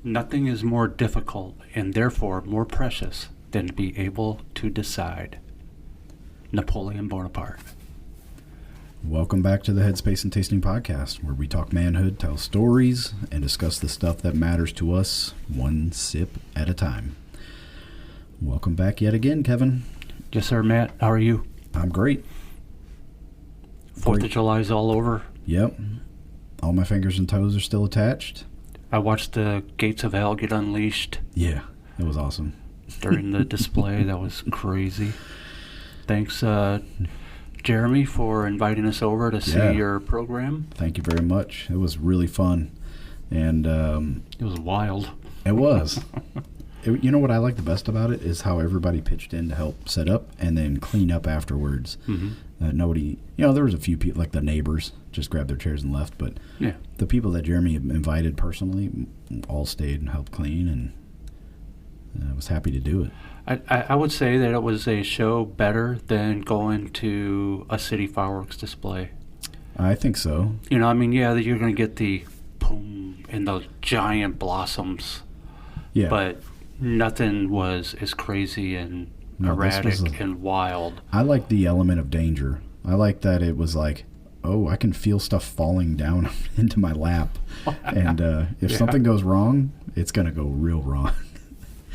Nothing is more difficult and therefore more precious than to be able to decide. Napoleon Bonaparte. Welcome back to the Headspace and Tasting Podcast, where we talk manhood, tell stories, and discuss the stuff that matters to us one sip at a time. Welcome back yet again, Kevin. Yes, sir, Matt. How are you? I'm great. 4th of July's all over. Yep. All my fingers and toes are still attached. I watched the gates of hell get unleashed. Yeah, it was awesome. During the display. That was crazy. Thanks, Jeremy, for inviting us over to see your program. Thank you very much. It was really fun. And it was wild. It was. You know what I like the best about it is how everybody pitched in to help set up and then clean up afterwards. Mm-hmm. Nobody, there was a few people, like the neighbors, just grabbed their chairs and left. But the people that Jeremy invited personally all stayed and helped clean, and I was happy to do it. I would say that it was a show better than going to a city fireworks display. I think so. You're going to get the boom and those giant blossoms. Yeah. But nothing was as crazy and erratic and wild. I like the element of danger. I like that it was like, oh, I can feel stuff falling down into my lap. And if something goes wrong, it's going to go real wrong.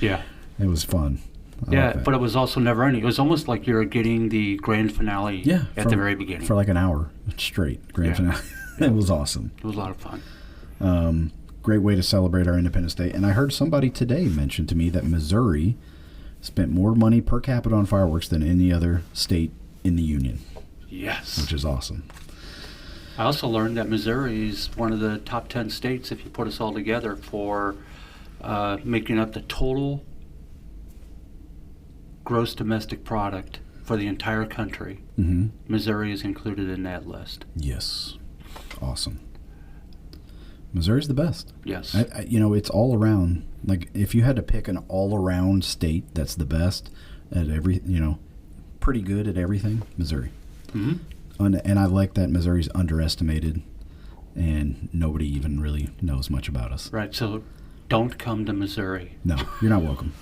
Yeah. It was fun. But it was also never ending. It was almost like you were getting the grand finale at the very beginning. For like an hour straight, grand finale. It was awesome. It was a lot of fun. Great way to celebrate our Independence Day. And I heard somebody today mention to me that Missouri spent more money per capita on fireworks than any other state in the Union. Yes. Which is awesome. I also learned that Missouri is one of the top 10 states, if you put us all together, for making up the total gross domestic product for the entire country. Mm-hmm. Missouri is included in that list. Yes. Awesome. Missouri's the best. Yes. It's all around. Like, if you had to pick an all-around state that's the best at pretty good at everything, Missouri. Mm-hmm. And I like that Missouri's underestimated and nobody even really knows much about us. Right, so don't come to Missouri. No, you're not welcome.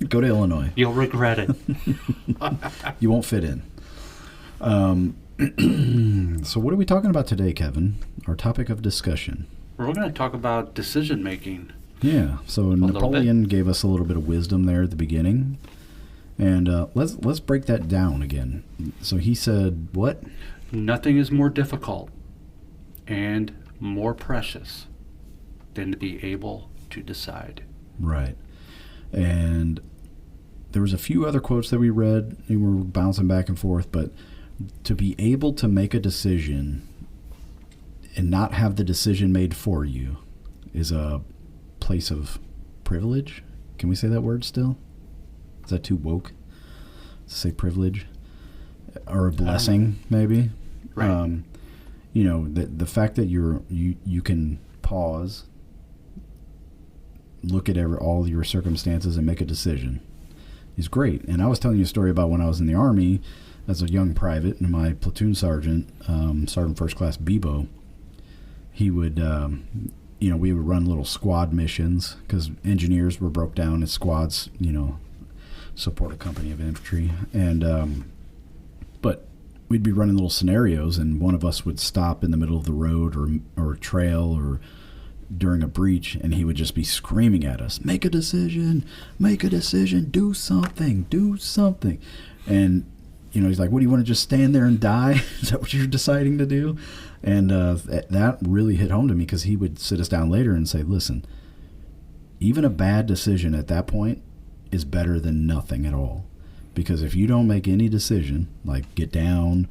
Go to Illinois. You'll regret it. You won't fit in. So what are we talking about today, Kevin? Our topic of discussion. We're going to talk about decision making. Yeah. So Napoleon gave us a little bit of wisdom there at the beginning, and let's break that down again. So he said, what? Nothing is more difficult and more precious than to be able to decide. Right. And there was a few other quotes that we read, and we were bouncing back and forth, but to be able to make a decision and not have the decision made for you is a place of privilege. Can we say that word still? Is that too woke to say privilege? Or a blessing, maybe? Right. The fact that you can pause, look at all your circumstances and make a decision is great. And I was telling you a story about when I was in the Army as a young private, and my platoon sergeant, Sergeant First Class Bebo, he would, we would run little squad missions because engineers were broke down as squads, support a company of infantry. And, but we'd be running little scenarios, and one of us would stop in the middle of the road or a trail or during a breach, and he would just be screaming at us, make a decision, do something. And, he's like, what, do you want to just stand there and die? Is that what you're deciding to do? And that really hit home to me, because he would sit us down later and say, listen, even a bad decision at that point is better than nothing at all. Because if you don't make any decision, like get down,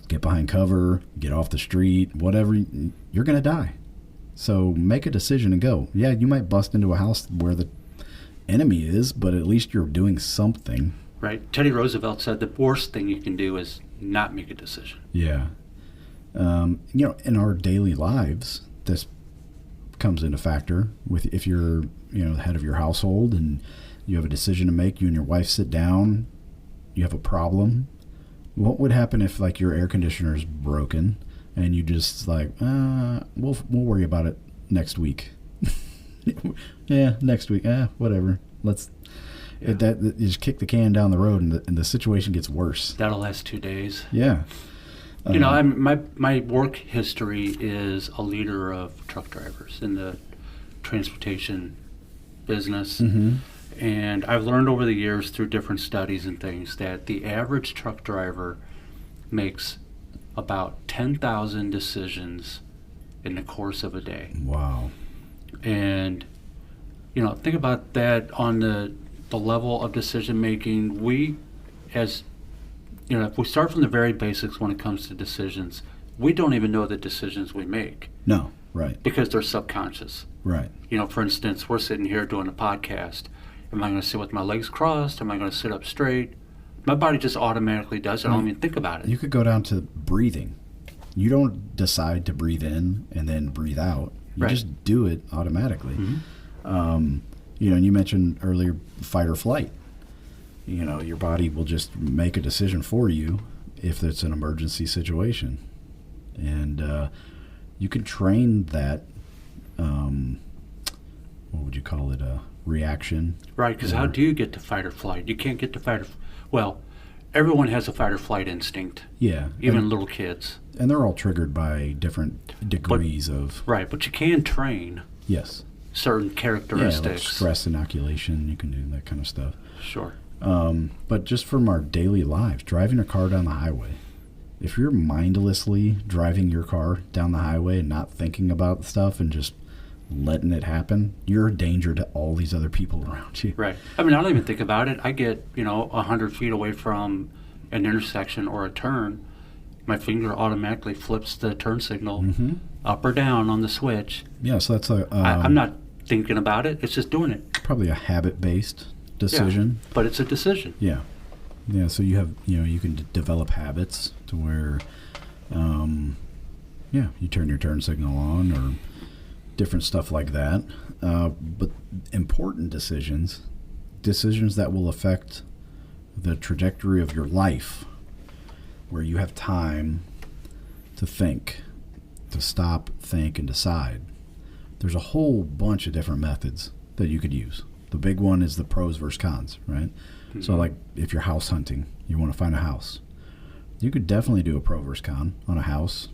get behind cover, get off the street, whatever, you're going to die. So make a decision and go. Yeah, you might bust into a house where the enemy is, but at least you're doing something. Right. Teddy Roosevelt said the worst thing you can do is not make a decision. Yeah. In our daily lives, this comes into factor with if you're, the head of your household and you have a decision to make, you and your wife sit down, you have a problem. What would happen if, like, your air conditioner is broken and you just like, we'll worry about it next week? Yeah, next week. Whatever. Let's. You just kick the can down the road, and the situation gets worse. That'll last 2 days. Yeah. My work history is a leader of truck drivers in the transportation business. Mm-hmm. And I've learned over the years through different studies and things that the average truck driver makes about 10,000 decisions in the course of a day. Wow. And, think about that on the level of decision making. We, as if we start from the very basics when it comes to decisions, we don't even know the decisions we make. No, right. Because they're subconscious. Right. For instance, we're sitting here doing a podcast. Am I going to sit with my legs crossed? Am I going to sit up straight? My body just automatically does it. I don't even think about it. You could go down to breathing. You don't decide to breathe in and then breathe out. You just do it automatically. Mm-hmm. And you mentioned earlier fight or flight. Your body will just make a decision for you if it's an emergency situation. And you can train that, what would you call it, a reaction? Right, because how do you get to fight or flight? You can't get to fight or well, everyone has a fight or flight instinct. Yeah. Even little kids. And they're all triggered by different degrees of... Right, but you can train. Yes. Certain characteristics. Yeah, like stress inoculation, you can do that kind of stuff. Sure. But just from our daily lives, driving a car down the highway, if you're mindlessly driving your car down the highway and not thinking about stuff and just letting it happen, you're a danger to all these other people around you. Right. I don't even think about it. I get, 100 feet away from an intersection or a turn, my finger automatically flips the turn signal up or down on the switch. Yeah, so that's I'm not thinking about it. It's just doing it. Probably a habit-based decision. Yeah, but it's a decision. Yeah. Yeah, so you have, you can develop habits to where, you turn your turn signal on or different stuff like that. But important decisions that will affect the trajectory of your life, where you have time to think, to stop, think, and decide. There's a whole bunch of different methods that you could use. The big one is the pros versus cons, right? Mm-hmm. So like if you're house hunting, you want to find a house, you could definitely do a pro versus con on a house.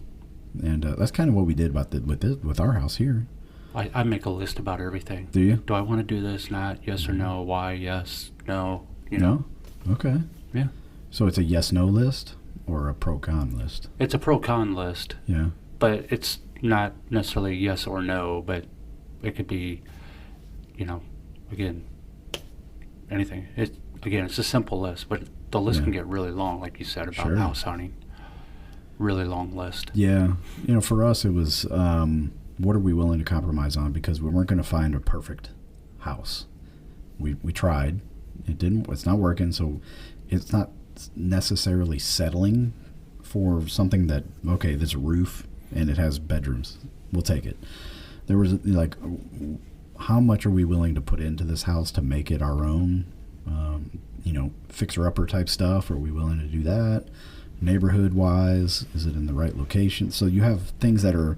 And that's kind of what we did with our house here. I make a list about everything. Do you? Do I want to do this? Not. Yes or no? Why? Yes. No. No? Okay. Yeah. So it's a yes-no list or a pro-con list? It's a pro-con list. Yeah. But it's not necessarily yes or no, but it could be, again, anything. It's a simple list, but the list can get really long, like you said about house hunting. Really long list. Yeah. For us, it was what are we willing to compromise on, because we weren't going to find a perfect house. We tried. It's not working, so it's not necessarily settling for something that, okay, there's a roof and it has bedrooms. We'll take it. There was how much are we willing to put into this house to make it our own? Fixer-upper type stuff. Are we willing to do that? Neighborhood-wise, is it in the right location? So you have things that are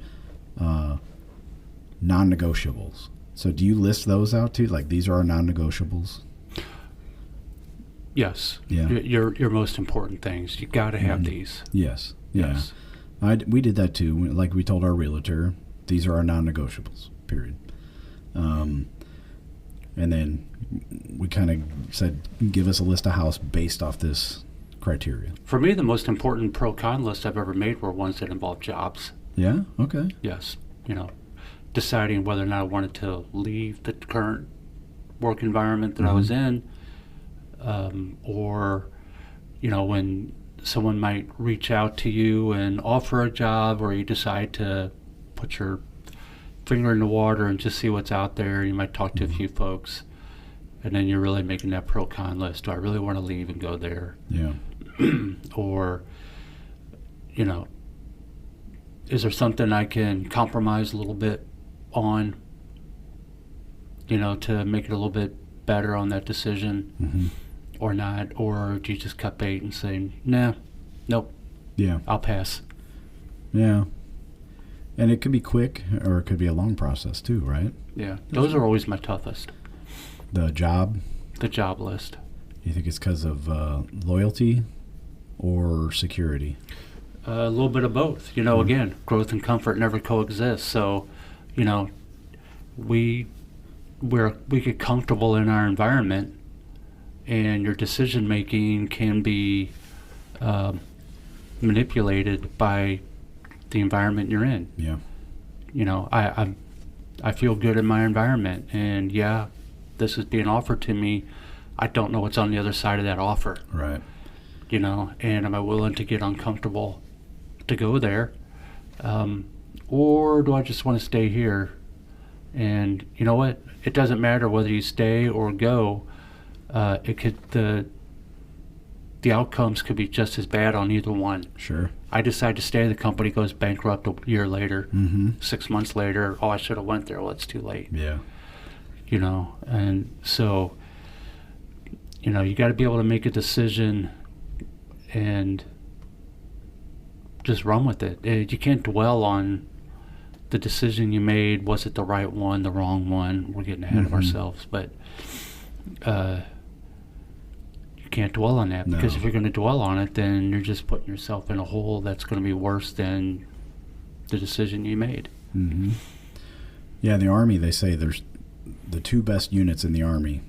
non-negotiables. So do you list those out too? Like, these are our non-negotiables? Yes. Yeah. Your most important things. You got to have these. Yes. Yeah. Yes. We did that too. Like we told our realtor, these are our non-negotiables, period. And then we kind of said, give us a list of house based off this criteria. For me, the most important pro-con lists I've ever made were ones that involved jobs. Yeah? Okay. Yes. Deciding whether or not I wanted to leave the current work environment that I was in, or, when someone might reach out to you and offer a job, or you decide to put your finger in the water and just see what's out there. You might talk to a few folks, and then you're really making that pro-con list. Do I really want to leave and go there? Yeah. Or, is there something I can compromise a little bit on, to make it a little bit better on that decision, or not? Or do you just cut bait and say, nah, nope, yeah, I'll pass? Yeah. And it could be quick, or it could be a long process too, right? Yeah, those are always my toughest. The job. The job list. You think it's because of loyalty or security? A little bit of both. You know, again, growth and comfort never coexist. So, you know, we get comfortable in our environment, and your decision making can be manipulated by the environment you're in. Yeah. You know, I feel good in my environment, and yeah, this is being offered to me. I don't know what's on the other side of that offer. Right. You know, and am I willing to get uncomfortable to go there, or do I just want to stay here? And you know what? It doesn't matter whether you stay or go. The outcomes could be just as bad on either one. Sure. I decide to stay. The company goes bankrupt a year later. Mm-hmm. 6 months later, oh, I should have went there. Well, it's too late. Yeah. You know, and so, you know, you got to be able to make a decision and just run with it. You can't dwell on the decision you made. Was it the right one, the wrong one? We're getting ahead of ourselves, but you can't dwell on that, because if you're going to dwell on it, then you're just putting yourself in a hole that's going to be worse than the decision you made. Mm-hmm. Yeah, in the Army, they say there's the two best units in the Army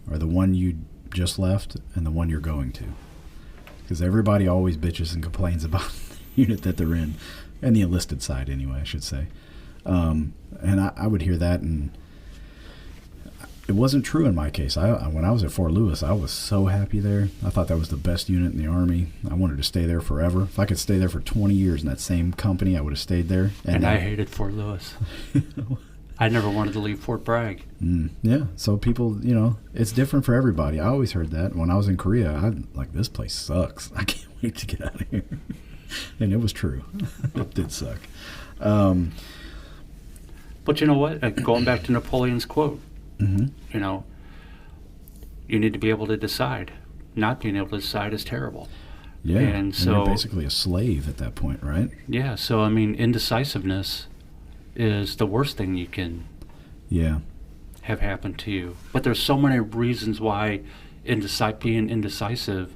are the one you just left and the one you're going to, because everybody always bitches and complains about the unit that they're in, and the enlisted side anyway, I should say. And I would hear that, and it wasn't true in my case. When I was at Fort Lewis, I was so happy there. I thought that was the best unit in the Army. I wanted to stay there forever. If I could stay there for 20 years in that same company, I would have stayed there. And I hated Fort Lewis. I never wanted to leave Fort Bragg. Yeah, so people, you know, it's different for everybody. I always heard that. When I was in Korea, I'm like, this place sucks. I can't wait to get out of here. And it was true. It did suck. But you know what? Going back to Napoleon's quote, you know, you need to be able to decide. Not being able to decide is terrible. Yeah, and so you're basically a slave at that point, right? Yeah, so I mean, indecisiveness is the worst thing you can have happen to you. But there's so many reasons why being indecisive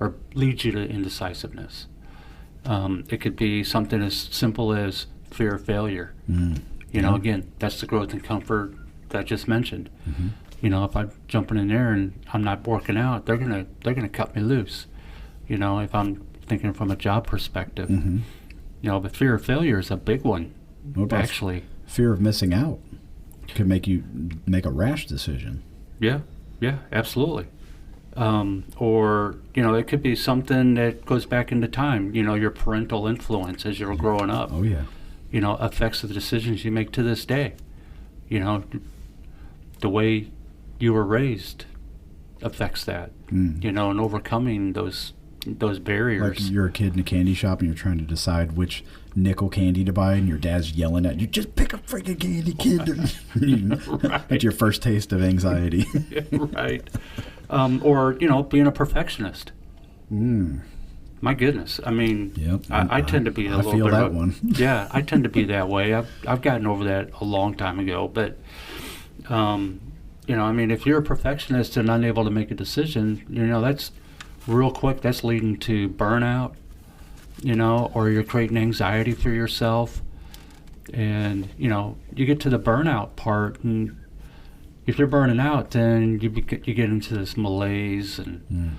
or leads you to indecisiveness. It could be something as simple as fear of failure. You know, again, that's the growth and comfort that I just mentioned. You know, if I'm jumping in there and I'm not working out, they're gonna cut me loose. You know, if I'm thinking from a job perspective, you know, but fear of failure is a big one. What about actually, fear of missing out could make you make a rash decision. Yeah, absolutely. Or, you know, it could be something that goes back into time. You know, your parental influence as you're growing up. Oh, yeah. You know, affects the decisions you make to this day. You know, the way you were raised affects that. You know, and overcoming those barriers. Like you're a kid in a candy shop and you're trying to decide which nickel candy to buy, and your dad's yelling at you, just pick a freaking candy, kid. Right. That's your first taste of anxiety. Right. Or, you know, being a perfectionist. My goodness. I mean, I tend to be a little bit bit that of one. Yeah, I tend to be that way. I've gotten over that a long time ago. But, you know, I mean, if you're a perfectionist and unable to make a decision, you know, that's real quick. That's leading to burnout, you know, or you're creating anxiety for yourself. And, you know, you get to the burnout part, and if you're burning out, then you get into this malaise and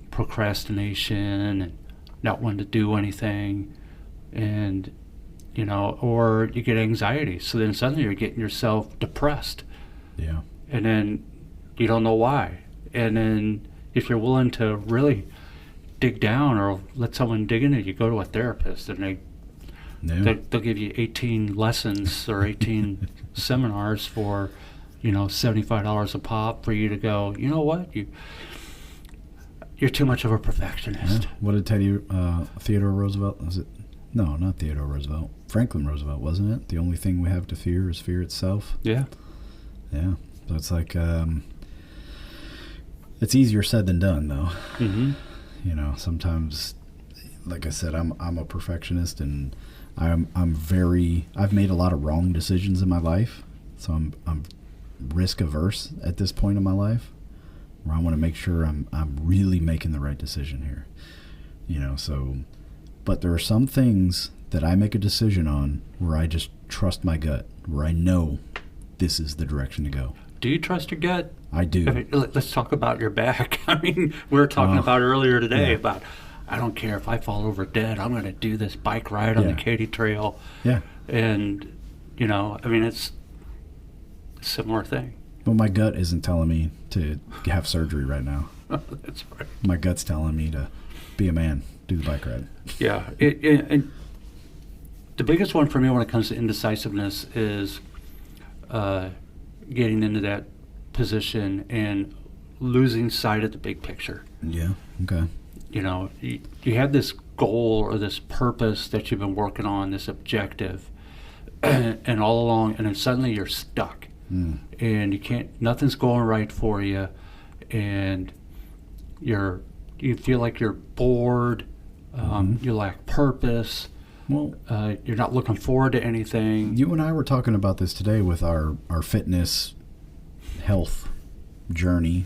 procrastination and not wanting to do anything, and, you know, or you get anxiety. So then suddenly you're getting yourself depressed. Yeah. And then you don't know why. And then if you're willing to really dig down or let someone dig into it, you go to a therapist, and they'll give you 18 lessons or 18 seminars for, you know, $75 a pop for you to go, you know what, you're too much of a perfectionist. Yeah. What did Theodore Roosevelt, was it? No, not Theodore Roosevelt. Franklin Roosevelt, wasn't it? The only thing we have to fear is fear itself. Yeah. Yeah. So it's like, it's easier said than done, though. You know, sometimes, like I said, I'm a perfectionist, and I've made a lot of wrong decisions in my life, so I'm risk averse at this point in my life, where I want to make sure I'm really making the right decision here. So, but there are some things that I make a decision on where I just trust my gut, where I know this is the direction to go. Do you trust your gut? I do. I mean, let's talk about your back. I mean, we were talking about earlier today about, I don't care if I fall over dead, I'm going to do this bike ride on the Katy Trail. Yeah. And, I mean, it's a similar thing. But my gut isn't telling me to have surgery right now. That's right. My gut's telling me to be a man, do the bike ride. Yeah. And the biggest one for me when it comes to indecisiveness is getting into that position and losing sight of the big picture. Yeah. Okay. You have this goal or this purpose that you've been working on, this objective, and all along, and then suddenly you're stuck. And nothing's going right for you, and you feel like you're bored, you lack purpose. Well, you're not looking forward to anything. You and I were talking about this today with our fitness health journey,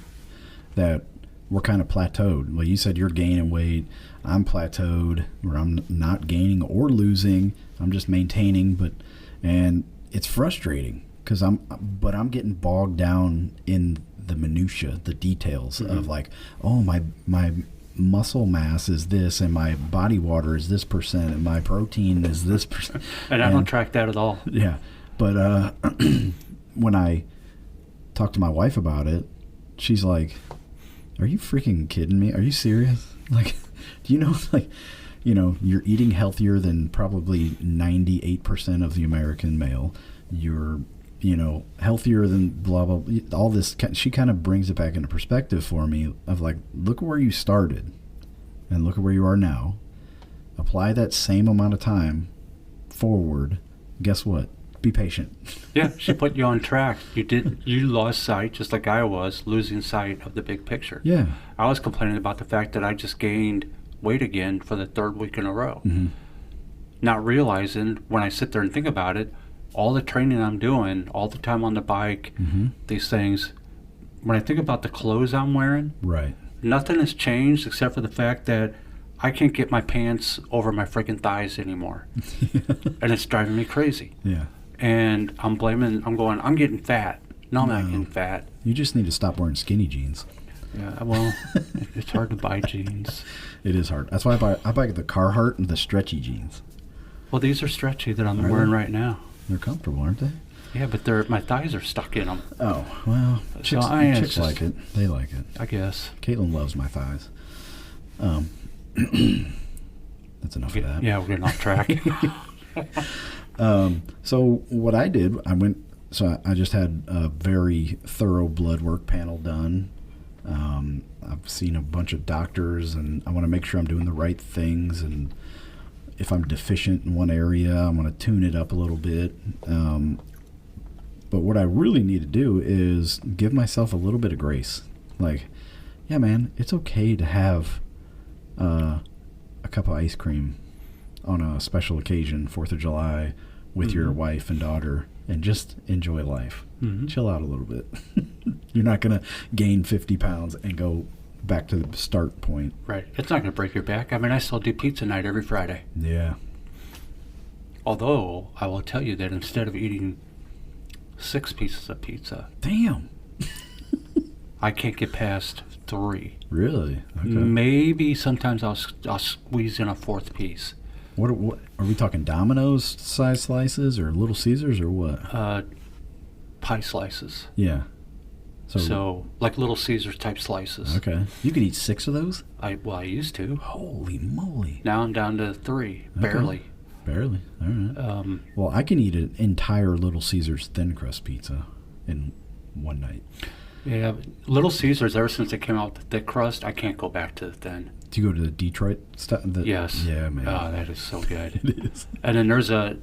that we're kind of plateaued. Well, you said you're gaining weight. I'm plateaued, where I'm not gaining or losing. I'm just maintaining, and it's frustrating because I'm getting bogged down in the minutia, the details of like, oh, my muscle mass is this, and my body water is this percent, and my protein is this percent. And I don't track that at all. Yeah. But when I talk to my wife about it, she's like, are you freaking kidding me? Are you serious? Like, do you know, you're eating healthier than probably 98% of the American male. You're, healthier than blah, blah, blah. All this, she kind of brings it back into perspective for me of like, look where you started and look at where you are now. Apply that same amount of time forward. Guess what? Be patient. Yeah, she put you on track. You lost sight, just like I was, losing sight of the big picture. Yeah. I was complaining about the fact that I just gained weight again for the third week in a row. Not realizing, when I sit there and think about it, all the training I'm doing, all the time on the bike, these things, when I think about the clothes I'm wearing, right, nothing has changed except for the fact that I can't get my pants over my freaking thighs anymore. And it's driving me crazy. Yeah. And I'm getting fat. No, I'm not getting fat. You just need to stop wearing skinny jeans. Yeah, well, it's hard to buy jeans. It is hard. That's why I buy the Carhartt and the stretchy jeans. Well, these are stretchy that I'm wearing right now. They're comfortable, aren't they? Yeah, but my thighs are stuck in them. Oh, well, chicks like it. They like it. I guess. Caitlin loves my thighs. That's enough of that. Yeah, we're getting off track. So what I did, I just had a very thorough blood work panel done. I've seen a bunch of doctors, and I want to make sure I'm doing the right things, and if I'm deficient in one area, I'm going to tune it up a little bit. But what I really need to do is give myself a little bit of grace. Like, yeah, man, it's okay to have a cup of ice cream on a special occasion, 4th of July, with your wife and daughter, and just enjoy life. Chill out a little bit. You're not going to gain 50 pounds and go back to the start point. Right. It's not going to break your back. I mean, I still do pizza night every Friday. Yeah. Although, I will tell you that instead of eating 6 pieces of pizza... Damn. I can't get past 3. Really? Okay. Maybe sometimes I'll squeeze in a 4th piece. What are we talking? Domino's size slices or Little Caesars or what? Pie slices. Yeah. So like Little Caesars type slices. Okay. You could eat 6 of those? I used to. Holy moly. Now I'm down to 3. Okay. Barely. Barely. All right. Well, I can eat an entire Little Caesars thin crust pizza in one night. Yeah, Little Caesars, ever since they came out with the thick crust, I can't go back to the thin. Do you go to the Detroit style? Yes. Yeah, man. Oh, that is so good. It is. And then there's a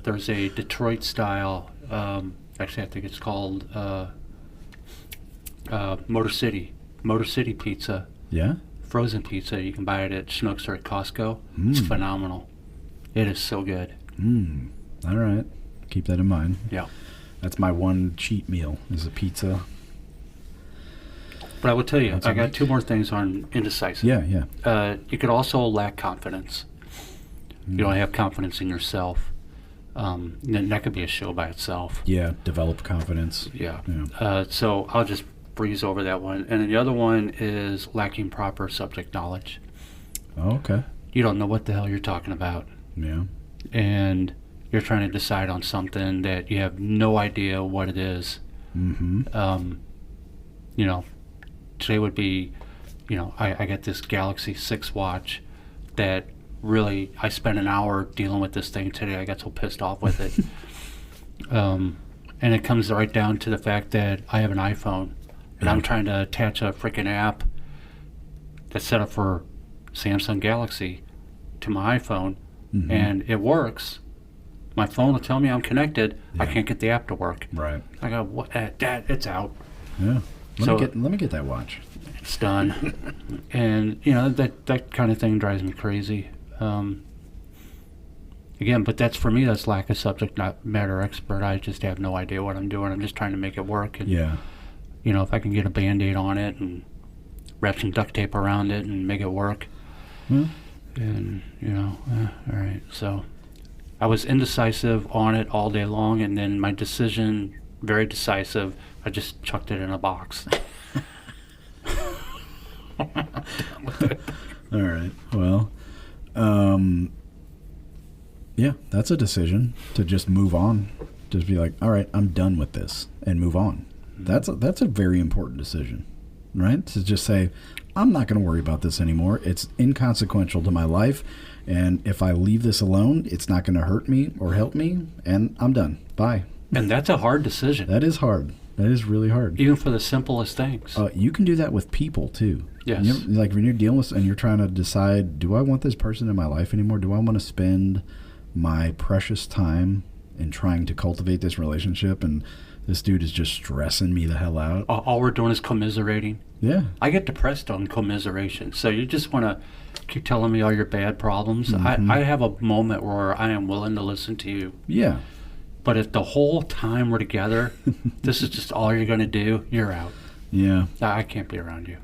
Detroit style, actually I think it's called Motor City pizza. Yeah? Frozen pizza. You can buy it at Schnucks or at Costco. It's phenomenal. It is so good. All right. Keep that in mind. Yeah. That's my one cheat meal is a pizza. But I will tell you, I got two more things on indecisive. Yeah. You could also lack confidence. You don't have confidence in yourself. And that could be a show by itself. Yeah, develop confidence. Yeah. So I'll just breeze over that one. And then the other one is lacking proper subject knowledge. Oh, okay. You don't know what the hell you're talking about. Yeah. And you're trying to decide on something that you have no idea what it is. Mm-hmm. Today would be, I got this Galaxy 6 watch that really, I spent an hour dealing with this thing today. I got so pissed off with it. And it comes right down to the fact that I have an iPhone, and I'm trying to attach a freaking app that's set up for Samsung Galaxy to my iPhone, and it works. My phone will tell me I'm connected. I can't get the app to work. Right. I go, what? Dad, it's out. Yeah. So let me get that watch. It's done. And, that kind of thing drives me crazy. Again, but that's for me, that's lack of subject matter expert. I just have no idea what I'm doing. I'm just trying to make it work. And, if I can get a Band-Aid on it and wrap some duct tape around it and make it work. And, all right. So I was indecisive on it all day long, and then my decision, very decisive, I just chucked it in a box. All right. Well, yeah, that's a decision to just move on. Just be like, all right, I'm done with this, and move on. That's a very important decision, right? To just say, I'm not going to worry about this anymore. It's inconsequential to my life, and if I leave this alone, it's not going to hurt me or help me, and I'm done. Bye. And that's a hard decision. That is hard. That is really hard. Even for the simplest things. You can do that with people, too. Yes. Like when you're dealing with, and you're trying to decide, do I want this person in my life anymore? Do I want to spend my precious time in trying to cultivate this relationship, and this dude is just stressing me the hell out? All we're doing is commiserating. Yeah. I get depressed on commiseration. So you just want to keep telling me all your bad problems. I have a moment where I am willing to listen to you. Yeah. But if the whole time we're together, this is just all you're going to do, you're out. Yeah. I can't be around you.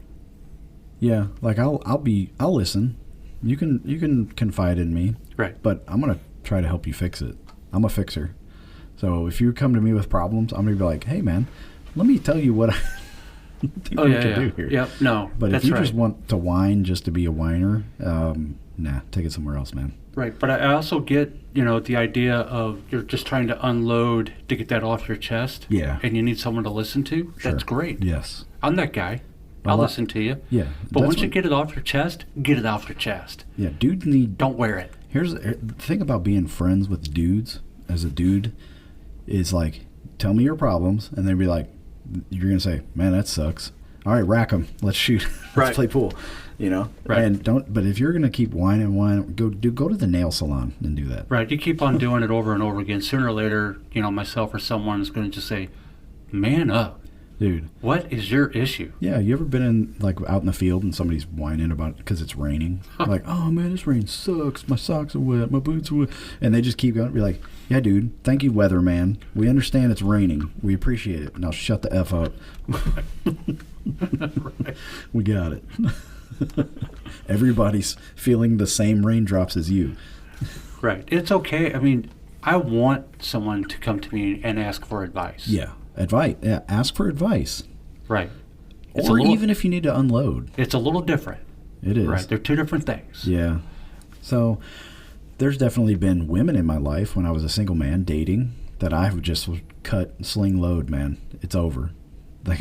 Yeah. Like I'll listen. You can confide in me. Right. But I'm going to try to help you fix it. I'm a fixer. So if you come to me with problems, I'm going to be like, hey man, let me tell you what I think we can do here. Yep. No. But that's if you right. just want to whine just to be a whiner, nah, take it somewhere else, man. Right, but I also get, the idea of you're just trying to unload to get that off your chest. Yeah. And you need someone to listen to. Sure. That's great. Yes. I'm that guy. I'll listen to you. Yeah. But once you get it off your chest, get it off your chest. Yeah, dudes need... Don't wear it. Here's the thing about being friends with dudes, as a dude, is like, tell me your problems, and they'd be like, you're going to say, man, that sucks. All right, rack them. Let's shoot. Let's play pool. Right. And but if you're gonna keep whining, go to the nail salon and do that. Right. You keep on doing it over and over again. Sooner or later, myself or someone is going to just say, "Man up, dude. What is your issue?" Yeah. You ever been out in the field and somebody's whining about it because it's raining? Like, oh man, this rain sucks. My socks are wet. My boots are wet. And they just keep going. Be like, yeah, dude. Thank you, weatherman. We understand it's raining. We appreciate it. Now shut the f up. Right. We got it. Everybody's feeling the same raindrops as you. Right. It's okay. I mean, I want someone to come to me and ask for advice. Yeah. Advice. Yeah. Ask for advice. Right. Or even if you need to unload. It's a little different. It is. Right. They're two different things. Yeah. So there's definitely been women in my life when I was a single man dating that I would just cut, sling load, man. It's over. Like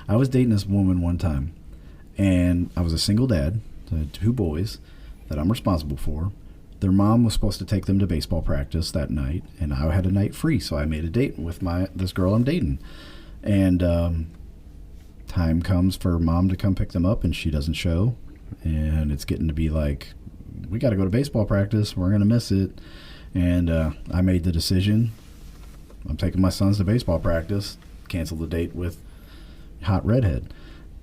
I was dating this woman one time. And I was a single dad, so I had 2 boys that I'm responsible for. Their mom was supposed to take them to baseball practice that night, and I had a night free, so I made a date with this girl I'm dating. And time comes for mom to come pick them up, and she doesn't show. And it's getting to be like, we got to go to baseball practice. We're going to miss it. And I made the decision. I'm taking my sons to baseball practice. Cancel the date with hot redhead.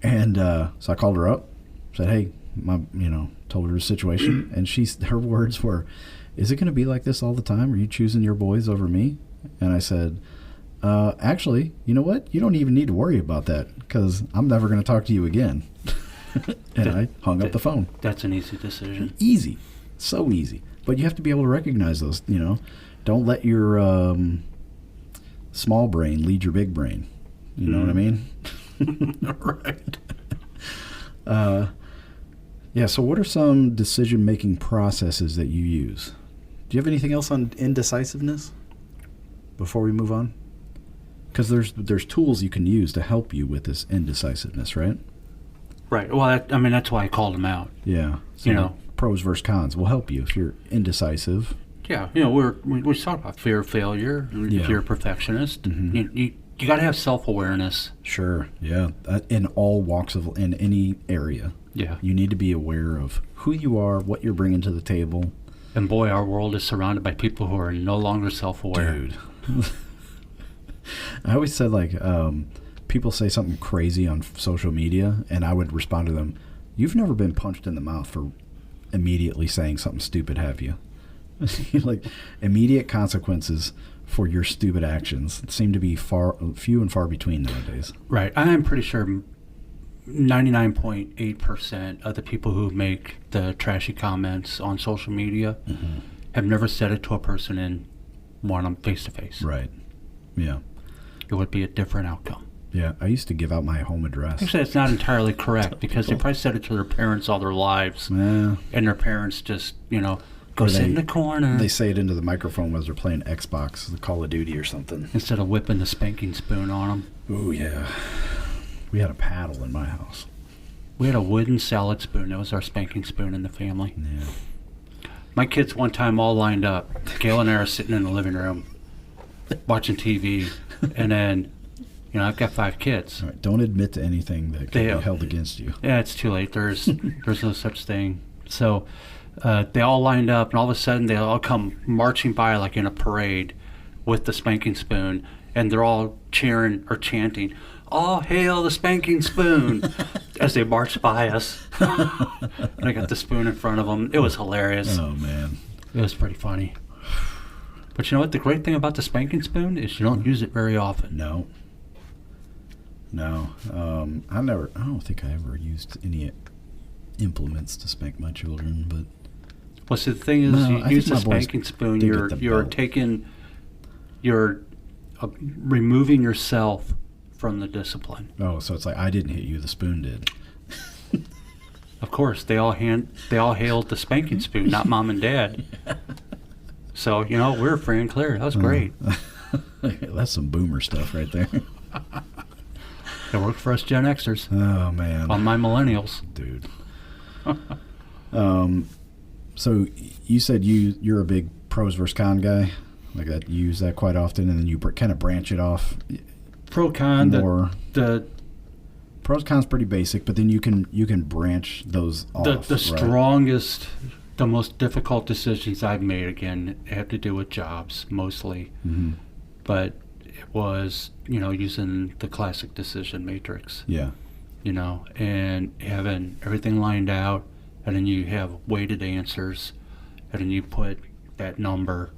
And so I called her up, said, hey, told her the situation. And her words were, is it going to be like this all the time? Are you choosing your boys over me? And I said, actually, you know what? You don't even need to worry about that because I'm never going to talk to you again. And I hung up the phone. That's an easy decision. Easy. So easy. But you have to be able to recognize those, Don't let your small brain lead your big brain. You know what I mean? Right. Yeah, so what are some decision-making processes that you use? Do you have anything else on indecisiveness before we move on? Because there's tools you can use to help you with this indecisiveness, right? Right. Well, that's why I called him out. Yeah. So pros versus cons will help you if you're indecisive. Yeah. We talked about fear of failure. Yeah. If you're a perfectionist, you got to have self-awareness. Sure. Yeah. In all walks in any area. Yeah. You need to be aware of who you are, what you're bringing to the table. And boy, our world is surrounded by people who are no longer self-aware. Dude. I always said, people say something crazy on social media, and I would respond to them, you've never been punched in the mouth for immediately saying something stupid, have you? Immediate consequences for your stupid actions seem to be few and far between nowadays. Right. I am pretty sure 99.8% of the people who make the trashy comments on social media have never said it to a person and want them face to face. Right. Yeah. It would be a different outcome. Yeah. I used to give out my home address. Actually, it's not entirely correct because they probably said it to their parents all their lives. Yeah. And their parents just, go sit in the corner. They say it into the microphone as they're playing Xbox, the Call of Duty or something. Instead of whipping the spanking spoon on them. Oh, yeah. We had a paddle in my house. We had a wooden salad spoon. That was our spanking spoon in the family. Yeah. My kids one time all lined up. Gail and I are sitting in the living room watching TV. And then, I've got 5 kids. All right, don't admit to anything that can be held against you. Yeah, it's too late. There's no such thing. So they all lined up, and all of a sudden they all come marching by like in a parade with the spanking spoon, and they're all cheering or chanting, "All hail the spanking spoon," as they march by us. And I got the spoon in front of them. It was hilarious. Oh, man. It was pretty funny. But you know what? The great thing about the spanking spoon is you don't use it very often. No. I don't think I ever used any implements to spank my children, but... Well, see, the thing is, you use the spanking spoon, you're removing yourself from the discipline. Oh, so it's like I didn't hit you, the spoon did. Of course, they all hailed the spanking spoon, not mom and dad. So, we're free and clear. That was great. That's some boomer stuff right there. It worked for us Gen Xers. Oh, man. On my millennials. Dude. So you said you're a big pros versus con guy? Like that, you use that quite often, and then you kind of branch it off. Pro con, the pros con's pretty basic, but then you can branch those off. The strongest, the most difficult decisions I've made, again, have to do with jobs mostly. Mm-hmm. But it was, using the classic decision matrix. Yeah. And having everything lined out, and then you have weighted answers, and then you put that number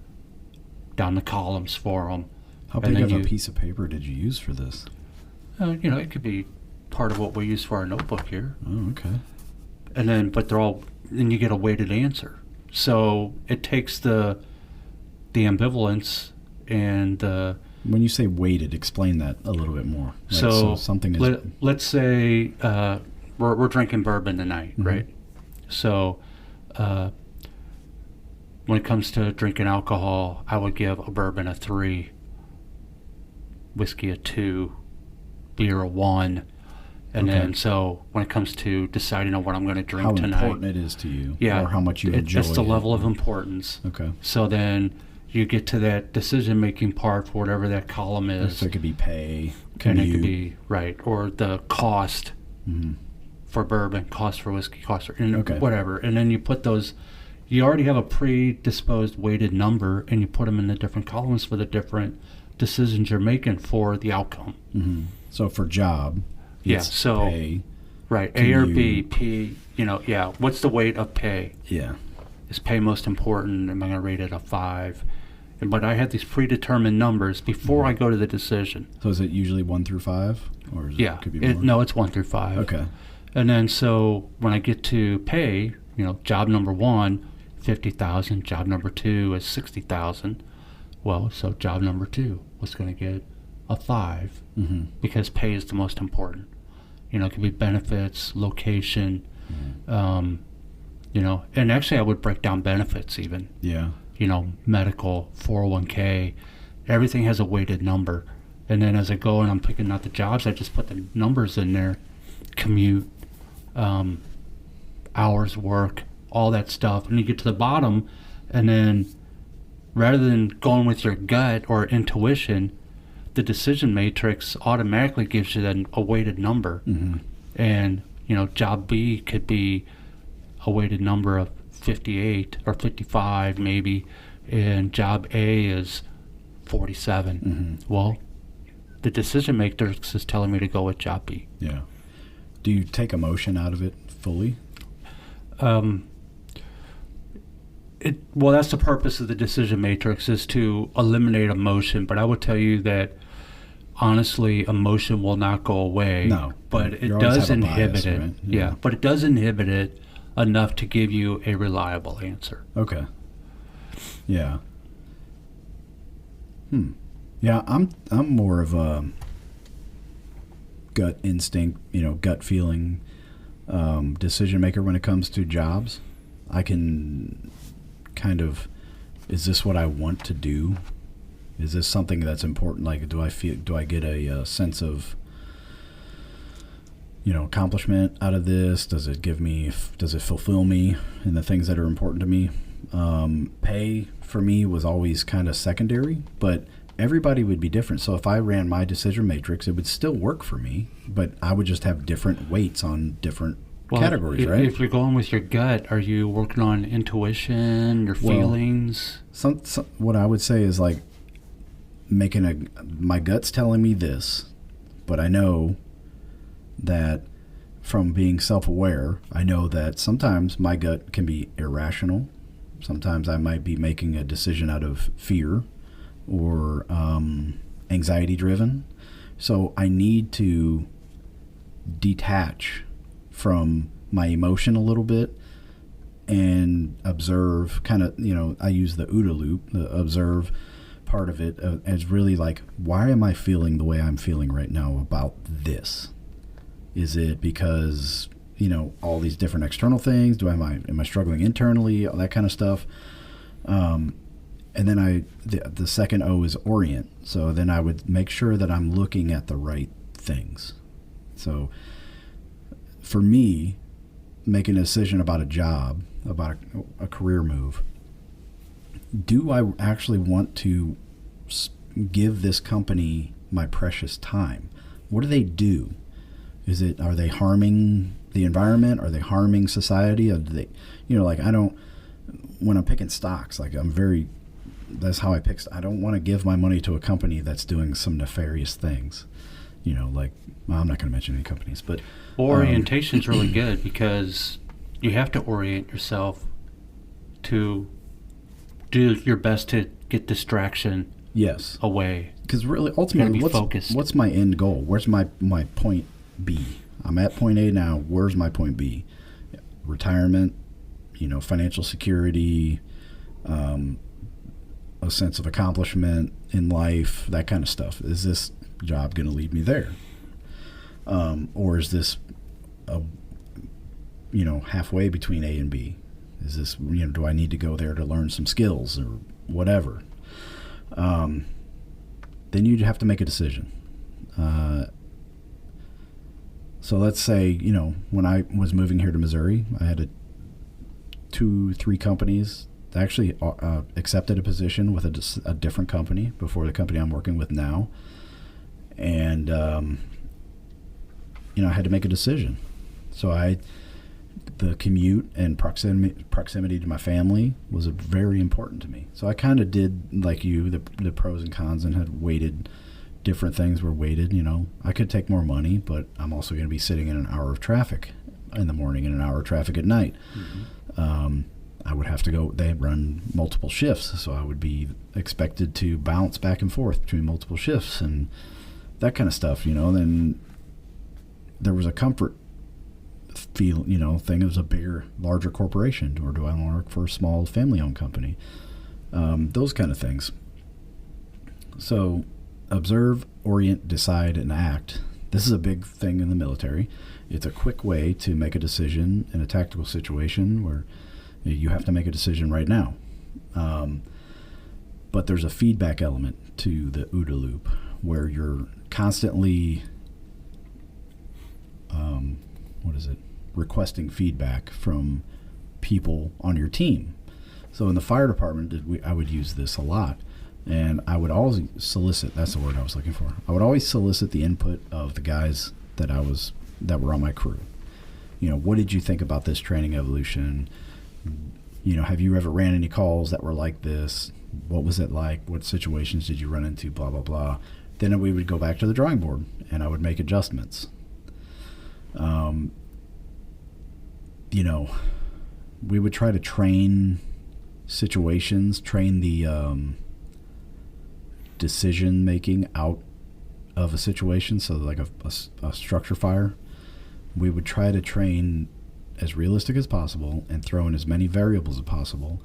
down the columns for them. How big of a piece of paper did you use for this? It could be part of what we use for our notebook here. Oh, okay. And then, then you get a weighted answer. So it takes the ambivalence and the... When you say weighted, explain that a little bit more. So something is... Let's say we're drinking bourbon tonight, mm-hmm. right? So when it comes to drinking alcohol, I would give a bourbon a 3, whiskey a 2, beer a 1. And then, so when it comes to deciding on what I'm going to drink tonight, how important it is to you, or how much you enjoy it. That's the level of importance. Okay. So then you get to that decision-making part for whatever that column is. So it could be pay, and it could be, right, or the cost mm-hmm. for bourbon, cost for whiskey, cost for okay. whatever. And then you put those, you already have a predisposed weighted number, and you put them in the different columns for the different decisions you're making for the outcome. Mm-hmm. So for job... so pay. Right, A or B, P, what's the weight of pay? Yeah. is pay most important? Am I going to rate it a 5? But I have these predetermined numbers before I go to the decision. So is it usually 1 through 5? Or is Yeah. it could be more? No, it's 1 through 5. Okay. And then so when I get to pay, job number 1, 50,000. Job number 2 is 60,000. Well, so job number 2 was going to get a 5 because pay is the most important. It could be benefits, location, and actually I would break down benefits even. Yeah. Medical, 401k, everything has a weighted number. And then as I go and I'm picking out the jobs, I just put the numbers in there, commute, hours work, all that stuff. And you get to the bottom, and then rather than going with your gut or intuition, the decision matrix automatically gives you then a weighted number. And job B could be a weighted number of 58 or 55 maybe, and job A is 47. Well, the decision matrix is telling me to go with job B. Yeah. Do you take emotion out of it fully? Well, that's the purpose of the decision matrix, is to eliminate emotion. But I would tell you that honestly, emotion will not go away. No, but it you always does have a inhibit bias, it. right? Yeah, but it does inhibit it enough to give you a reliable answer. Okay. Yeah. Yeah, I'm more of a gut instinct, gut feeling decision maker when it comes to jobs. I can kind of, is this what I want to do? Is this something that's important? Like, do I get a sense of, accomplishment out of this? Does it fulfill me in the things that are important to me? Pay for me was always kind of secondary, but everybody would be different. So if I ran my decision matrix, it would still work for me, but I would just have different weights on different categories, right? If you're going with your gut, are you working on intuition, your feelings? Some what I would say is like my gut's telling me this, but I know that from being self-aware, I know that sometimes my gut can be irrational. Sometimes I might be making a decision out of fear or anxiety driven. So I need to detach from my emotion a little bit and observe, kind of, I use the OODA loop, the observe part of it as really like, why am I feeling the way I'm feeling right now about this? Is it because, all these different external things? Am I struggling internally? All that kind of stuff. And then the second O is orient. So then I would make sure that I'm looking at the right things. So for me, making a decision about a job, about a career move, do I actually want to give this company my precious time? What do they do? Are they harming the environment? Are they harming society? Are they, when I'm picking stocks, like that's how I pick. I don't want to give my money to a company that's doing some nefarious things. I'm not going to mention any companies, but orientation's really good because you have to orient yourself to do your best to get distraction away. Because really, ultimately, what's my end goal? Where's my point B? I'm at point A now. Where's my point B? Retirement, financial security, a sense of accomplishment in life, that kind of stuff. Is this job going to lead me there? Or is this, halfway between A and B? Is this, do I need to go there to learn some skills or whatever? Then you'd have to make a decision. So let's say, when I was moving here to Missouri, I had 3 companies actually accepted a position with a different company before the company I'm working with now. And, I had to make a decision. So the commute and proximity to my family was very important to me. So I kind of did like you, the pros and cons, and had weighted different things were weighted. I could take more money, but I'm also going to be sitting in an hour of traffic in the morning and an hour of traffic at night. I would have to go. They run multiple shifts, so I would be expected to bounce back and forth between multiple shifts and that kind of stuff, Then there was a comfort feel, thing. It was a bigger, larger corporation, or do I want to work for a small family-owned company? Those kind of things. So, observe, orient, decide, and act. This is a big thing in the military. It's a quick way to make a decision in a tactical situation where you have to make a decision right now. But there's a feedback element to the OODA loop where you're constantly requesting feedback from people on your team. So in the fire department, I would use this a lot. And I would always solicit, that's the word I was looking for. I would always solicit the input of the guys that were on my crew. What did you think about this training evolution? Have you ever ran any calls that were like this? What was it like? What situations did you run into? Blah, blah, blah. Then we would go back to the drawing board and I would make adjustments. We would try to train situations, train the decision making out of a situation. So like a structure fire, we would try to train as realistic as possible and throw in as many variables as possible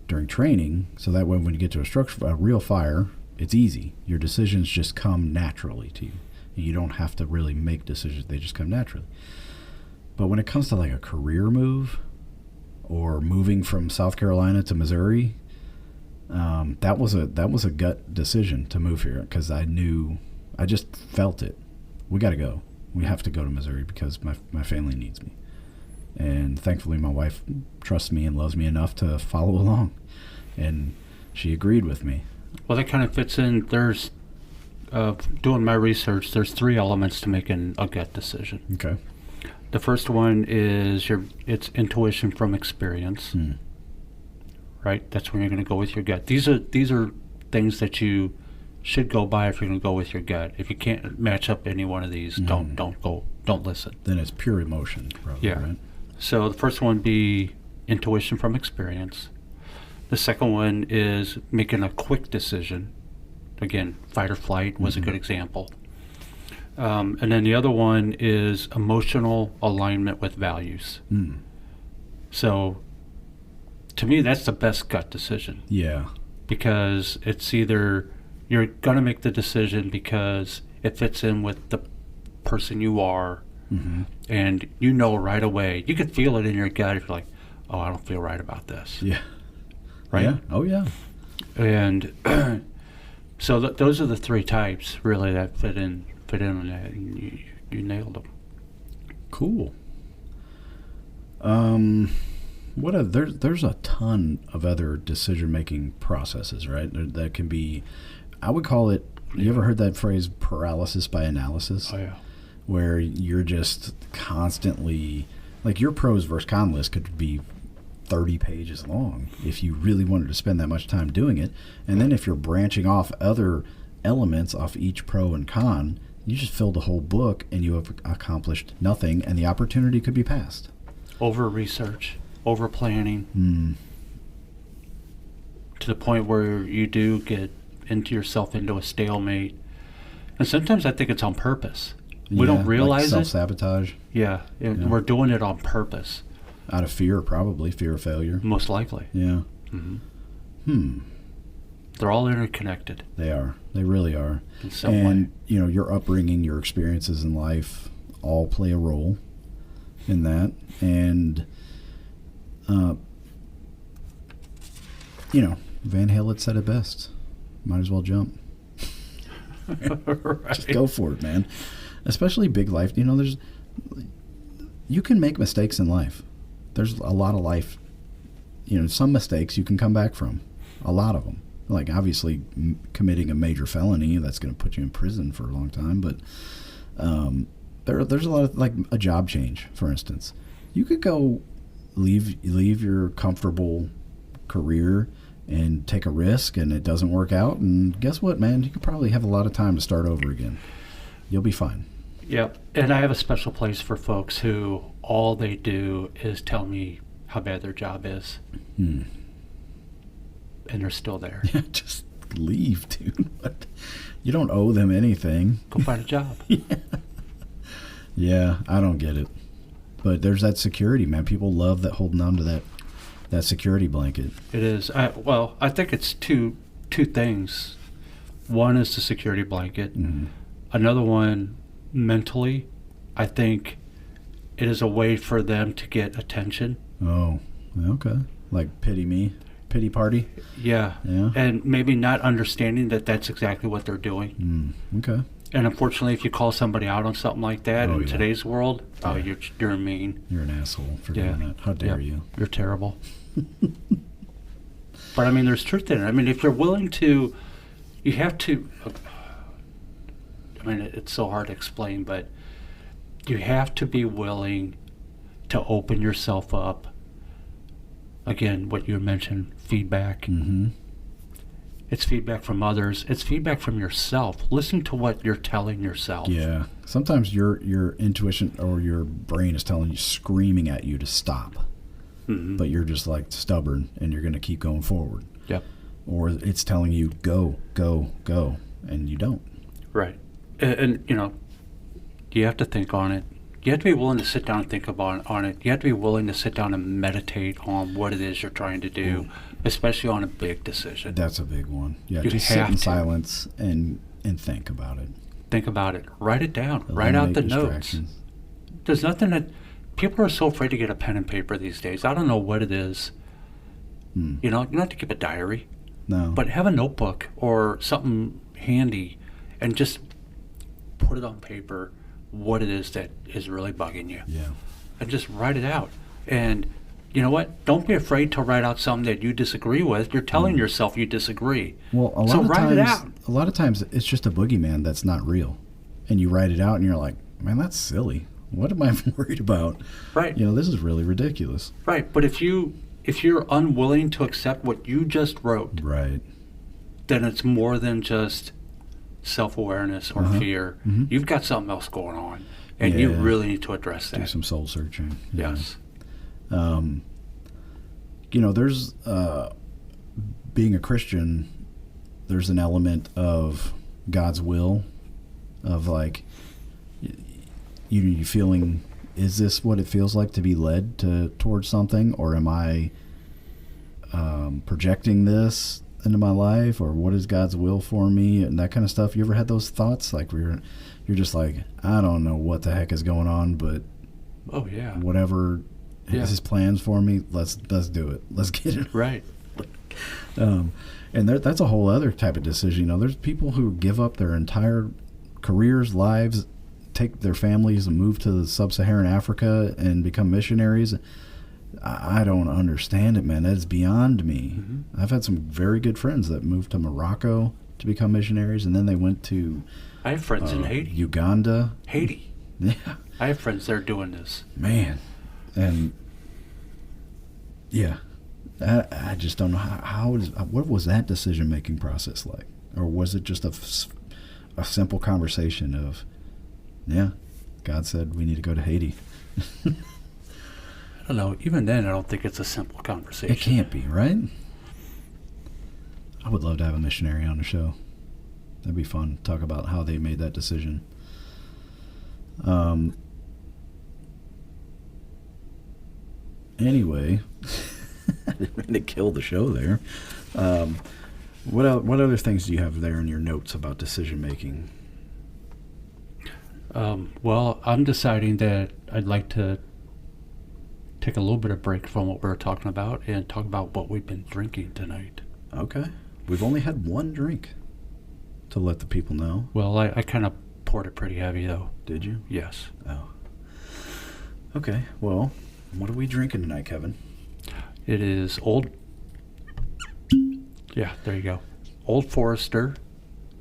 during training, so that way when you get to a real fire, it's easy. Your decisions just come naturally to you. You don't have to really make decisions, they just come naturally. But when it comes to like a career move or moving from South Carolina to Missouri, that was a gut decision to move here, because I just felt it. We got to go. We have to go to Missouri because my family needs me. And thankfully my wife trusts me and loves me enough to follow along. And she agreed with me. Well, that kind of fits in. There's, doing my research, there's 3 elements to making a gut decision. Okay. The first one is it's intuition from experience. Right? That's when you're going to go with your gut. These are things that you should go by if you're going to go with your gut. If you can't match up any one of these, don't go. Don't listen. Then it's pure emotion, probably, yeah. Right? So the first one would be intuition from experience. The second one is making a quick decision. Again, fight or flight was a good example. And then the other one is emotional alignment with values. So to me, that's the best gut decision. Yeah. Because it's either you're going to make the decision because it fits in with the person you are, and right away, you could feel it in your gut if you're like, oh, I don't feel right about this. Yeah. Right? Yeah. Oh, yeah. And so those are the 3 types, really, that fit in on that, and you nailed them. Cool. There's a ton of other decision-making processes, right? That can be, I would call it, you ever heard that phrase, paralysis by analysis? Oh, yeah. Where you're just constantly, like your pros versus con list could be 30 pages long if you really wanted to spend that much time doing it. And then if you're branching off other elements off each pro and con, you just filled a whole book and you have accomplished nothing, and the opportunity could be passed. Over research, over planning, to the point where you do get yourself into a stalemate. And sometimes I think it's on purpose. We don't realize like self-sabotage. Yeah, we're doing it on purpose. Out of fear, probably. Fear of failure. Most likely. Yeah. They're all interconnected. They are. They really are. In some way. Your upbringing, your experiences in life all play a role in that. And, Van Halen said it best. Might as well jump. Right. Just go for it, man. Especially big life. You can make mistakes in life. There's a lot of life. Some mistakes you can come back from. A lot of them. Like, obviously, committing a major felony, that's going to put you in prison for a long time. But there's a lot of, like, a job change, for instance. You could go leave your comfortable career and take a risk, and it doesn't work out. And guess what, man? You could probably have a lot of time to start over again. You'll be fine. Yep. And I have a special place for folks who all they do is tell me how bad their job is, Hmm. and they're still there. Yeah, just leave, dude. What? You don't owe them anything. Go find a job. Yeah, I don't get it. But there's that security, man. People love that, holding on to that security blanket. It is. I think it's two things. One is the security blanket. Mm-hmm. Another one, mentally, I think it is a way for them to get attention. Oh, okay. Like pity party. Yeah. Yeah. And maybe not understanding that that's exactly what they're doing. Okay. And unfortunately, if you call somebody out on something like that in today's world, you're mean. You're an asshole for doing that. How dare you? You're terrible. But I mean, there's truth in it. I mean, if you're willing to, you have to. I mean, it's so hard to explain, but you have to be willing to open yourself up. Again, what you mentioned, feedback. Mm-hmm. It's feedback from others. It's feedback from yourself. Listen to what you're telling yourself. Yeah. Sometimes your intuition or your brain is telling you, screaming at you to stop. Mm-hmm. But you're just like stubborn and you're going to keep going forward. Yep. Or it's telling you, go, go, go. And you don't. Right. And you know, you have to think on it. You have to be willing to sit down and think on it. You have to be willing to sit down and meditate on what it is you're trying to do, especially on a big decision. That's a big one. Yeah, You just sit have in to. silence and think about it. Think about it. Write it down. Write out the notes. There's nothing that people are so afraid to get a pen and paper these days. I don't know what it is. You know, you don't have to keep a diary, No. but have a notebook or something handy and just put it on paper what it is that is really bugging you. Yeah. And just write it out. And you know what? Don't be afraid to write out something that you disagree with. You're telling yourself you disagree. Well, a lot of times it's just a boogeyman that's not real. And you write it out and you're like, man, that's silly. What am I worried about? Right. You know, this is really ridiculous. Right. But if you're unwilling to accept what you just wrote, Right. then it's more than just self-awareness or fear. Mm-hmm. You've got something else going on, and you really need to address that. Do some soul searching. Yes. You know, there's being a Christian, there's an element of God's will, of like you feeling, is this what it feels like to be led towards something, or am I projecting this into my life, or what is God's will for me, and that kind of stuff. You ever had those thoughts, like you're just like, I don't know what the heck is going on, but whatever his plans for me, let's do it. Let's get it right. And that's a whole other type of decision. You know, there's people who give up their entire careers, lives, take their families and move to sub-Saharan Africa and become missionaries. I don't understand it, man. That's beyond me. Mm-hmm. I've had some very good friends that moved to Morocco to become missionaries, and then they went to I have friends in Haiti. Uganda. Haiti. Yeah. I have friends there doing this. Man. And yeah, I just don't know what was that decision-making process like? Or was it just a simple conversation of, yeah, God said we need to go to Haiti? I don't know. Even then, I don't think it's a simple conversation. It can't be, right? I would love to have a missionary on the show. That'd be fun. Talk about how they made that decision. Anyway, I didn't mean to kill the show there. What other things do you have there in your notes about decision making? Well, I'm deciding that I'd like to take a little bit of break from what we were talking about and talk about what we've been drinking tonight. Okay. We've only had one drink, to let the people know. Well, I kind of poured it pretty heavy, though. Did you? Yes. Oh. Okay. Well, what are we drinking tonight, Kevin? It is Yeah, there you go. Old Forester,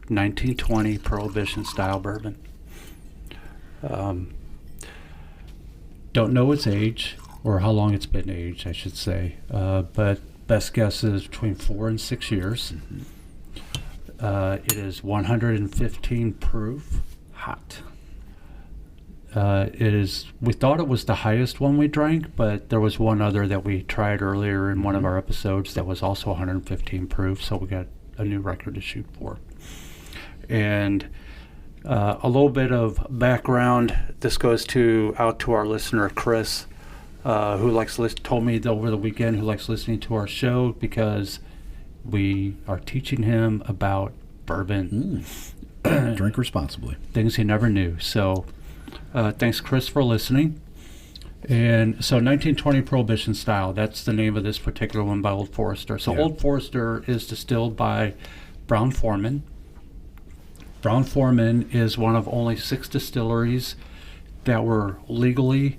1920 Prohibition Style bourbon. Don't know its age, or how long it's been aged, I should say. But best guess is between 4 and 6 years. Mm-hmm. It is 115 proof, hot. we thought it was the highest one we drank, but there was one other that we tried earlier in one of our episodes that was also 115 proof, so we got a new record to shoot for. And a little bit of background. This goes out to our listener Chris, who told me over the weekend who likes listening to our show because we are teaching him about bourbon. Drink responsibly. Things he never knew. So thanks, Chris, for listening. And so 1920 Prohibition Style, that's the name of this particular one by Old Forester. So Old Forester is distilled by Brown-Forman. Brown-Forman is one of only 6 distilleries that were legally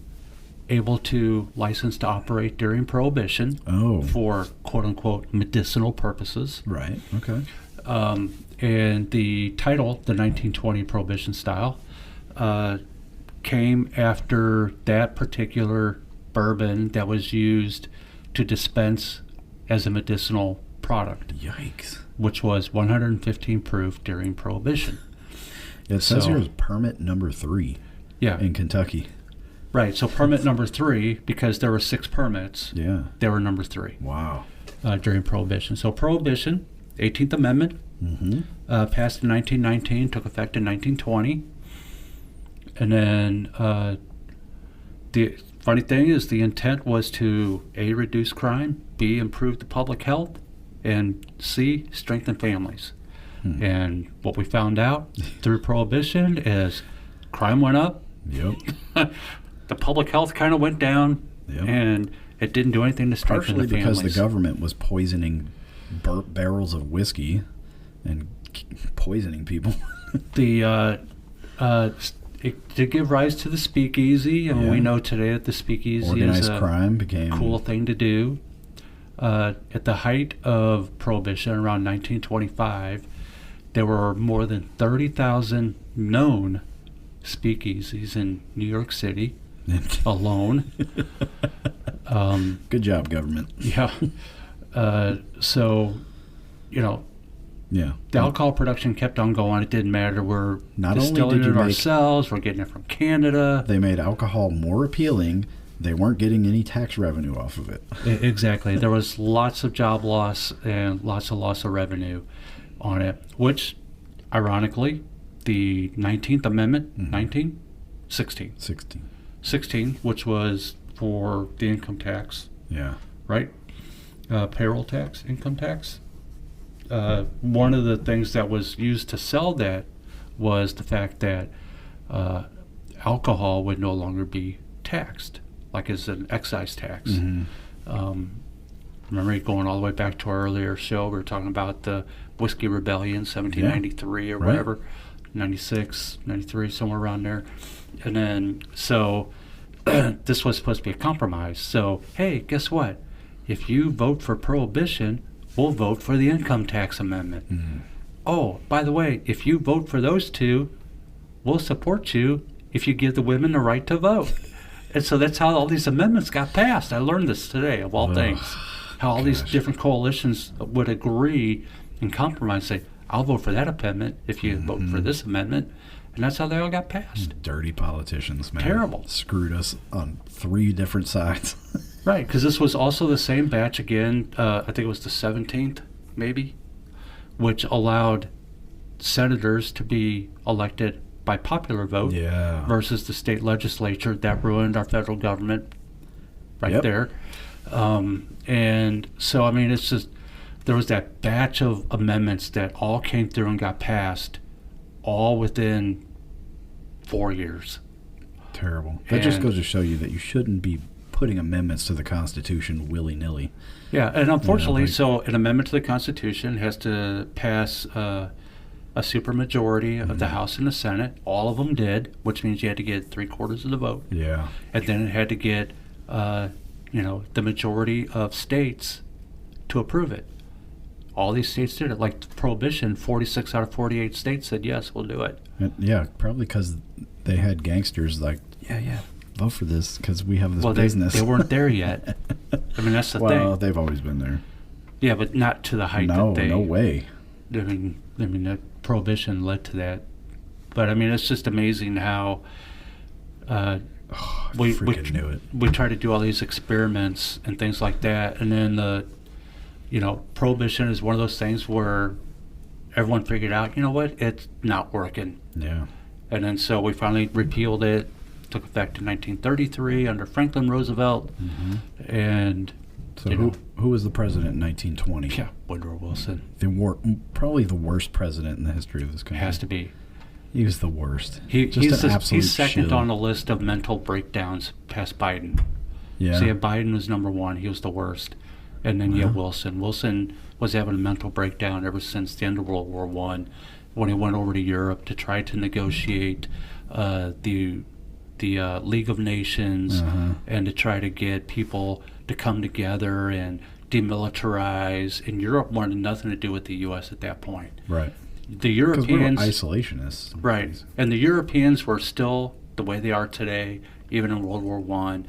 able to license to operate during Prohibition for quote-unquote medicinal purposes. Right, okay. And the title, the 1920 Prohibition Style, came after that particular bourbon that was used to dispense as a medicinal product. Yikes. Which was 115 proof during Prohibition. It says here is permit number 3 in Kentucky. Right, so permit number 3, because there were 6 permits, they were number 3. Wow. During Prohibition. So Prohibition, 18th Amendment, passed in 1919, took effect in 1920. And then the funny thing is the intent was to A, reduce crime, B, improve the public health, and C, strengthen families. And what we found out through Prohibition is crime went up. Yep. The public health kind of went down, and it didn't do anything to strengthen the families. Partially because the government was poisoning barrels of whiskey and poisoning people. It did give rise to the speakeasy, and we know today that the speakeasy organized is a crime became cool thing to do. At the height of Prohibition, around 1925, there were more than 30,000 known speakeasies in New York City alone. Good job, government. Yeah. So, the alcohol production kept on going. It didn't matter. We're Not distilling only did it you ourselves. We're getting it from Canada. They made alcohol more appealing. They weren't getting any tax revenue off of it. Exactly. There was lots of job loss and lots of loss of revenue on it, which, ironically, the 19th Amendment, 16, which was for the income tax. Yeah. Right? Payroll tax, income tax. One of the things that was used to sell that was the fact that alcohol would no longer be taxed, like as an excise tax. Remember going all the way back to our earlier show, we were talking about the Whiskey Rebellion, 1793 or whatever, 96, 93, somewhere around there. And then, so this was supposed to be a compromise. So, hey, guess what? If you vote for Prohibition, we'll vote for the income tax amendment. Oh, by the way, if you vote for those two, we'll support you if you give the women the right to vote. And so that's how all these amendments got passed. I learned this today, of all things. How all these different coalitions would agree and compromise, say, I'll vote for that amendment if you vote for this amendment. And that's how they all got passed. Dirty politicians, man. Terrible. Screwed us on 3 different sides. Right, because this was also the same batch again, I think it was the 17th, maybe, which allowed senators to be elected by popular vote versus the state legislature. That ruined our federal government there. And so, I mean, it's just, there was that batch of amendments that all came through and got passed all within 4 years. Terrible. That just goes to show you that you shouldn't be putting amendments to the Constitution willy-nilly. Yeah, and unfortunately, so an amendment to the Constitution has to pass a supermajority of the House and the Senate. All of them did, which means you had to get 3/4 of the vote. Yeah. And then it had to get, the majority of states to approve it. All these states did it. Like Prohibition, 46 out of 48 states said, yes, we'll do it. Yeah, probably because they had gangsters like, vote for this because we have this business. They weren't there yet. I mean, that's the thing. Well, they've always been there. Yeah, but not to the height that they... No way. I mean, the Prohibition led to that. But, I mean, it's just amazing how I we freaking knew it. we try to do all these experiments and things like that, and then prohibition is one of those things where everyone figured out, you know what, it's not working. Yeah. And then so we finally repealed it, took effect in 1933 under Franklin Roosevelt, and So who was the president in 1920? yeah, Woodrow Wilson Probably the worst president in the history of this country. has to be. He was the worst. He's second on the list of mental breakdowns past Biden. Yeah. So yeah, Biden was number one. He was the worst. And then you have Wilson. Wilson was having a mental breakdown ever since the end of World War I, when he went over to Europe to try to negotiate the League of Nations and to try to get people to come together and demilitarize. And Europe wanted nothing to do with the U.S. at that point. Right. The Because we were Europeans, isolationists. right, and the Europeans were still the way they are today, even in World War I,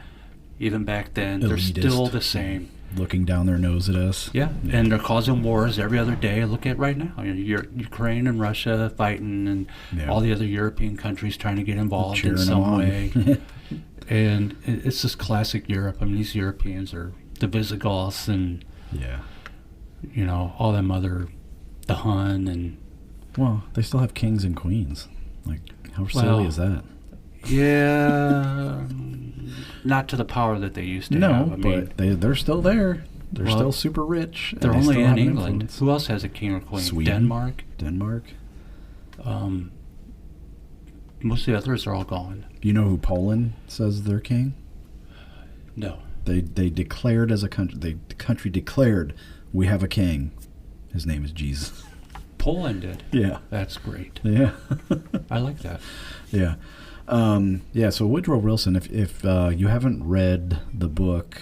even back then. They're still the same. Looking down their nose at us. Yeah, and they're causing wars every other day. Look at right now, Ukraine and Russia fighting, and all the other European countries trying to get involved Cheering in some them on. way. And it's just classic Europe. I mean, these Europeans are the Visigoths and all them other, the Hun and. Well, they still have kings and queens. Like, how silly is that? Yeah, not to the power that they used to have. I mean, but they're still there. They're still super rich. They're and they only still in have an England. influence. Who else has a king or queen? Sweden. Denmark. Denmark. Most of the others are all gone. You know who Poland says their king? No. They declared as a country. The country declared, we have a king. His name is Jesus. Poland did. Yeah. That's great. Yeah. I like that. Yeah. So Woodrow Wilson, if you haven't read the book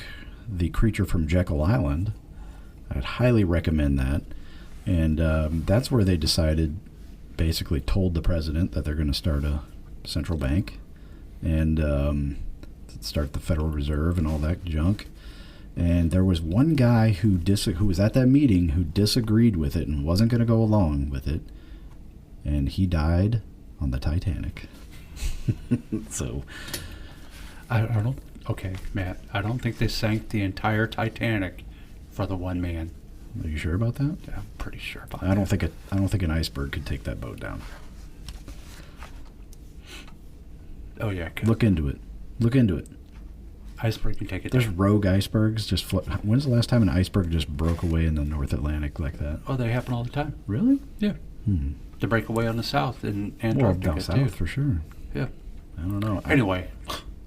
The Creature from Jekyll Island, I'd highly recommend that. And that's where they basically told the president that they're going to start a central bank and start the Federal Reserve and all that junk. And there was one guy who was at that meeting who disagreed with it and wasn't going to go along with it. And he died on the Titanic. So, Okay, Matt. I don't think they sank the entire Titanic for the one man. are you sure about that? Yeah, I'm pretty sure about that. I don't think an iceberg could take that boat down. Oh yeah, good. Look into it. Iceberg can take it There's down. rogue icebergs just float. When's the last time an iceberg just broke away in the North Atlantic like that? Oh, they happen all the time. Really? Yeah. They break away on the south in Well, Antarctica down south for sure. Yeah. I don't know. Anyway,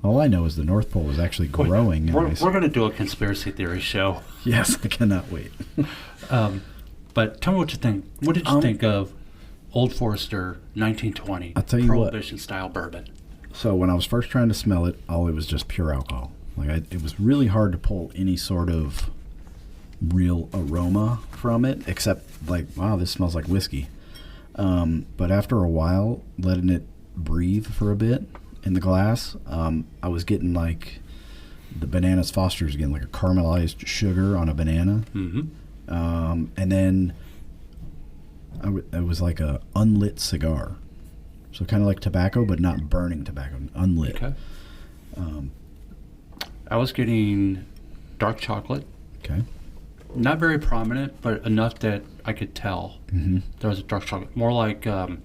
All I know is the North Pole is actually growing. in we're ice. going to do a conspiracy theory show. Yes, I cannot wait. But tell me what you think. What did you think of Old Forester 1920 I'll tell you what. Prohibition Style bourbon? So when I was first trying to smell it, it was just pure alcohol. It was really hard to pull any sort of real aroma from it, except wow, this smells like whiskey. But after a while, letting it breathe for a bit in the glass, I was getting the bananas Foster's again, like a caramelized sugar on a banana. Mm-hmm. And then it was like a unlit cigar. So kind of like tobacco, but not burning tobacco, unlit. Okay. I was getting dark chocolate. Okay. Not very prominent, but enough that I could tell there was a dark chocolate. More like not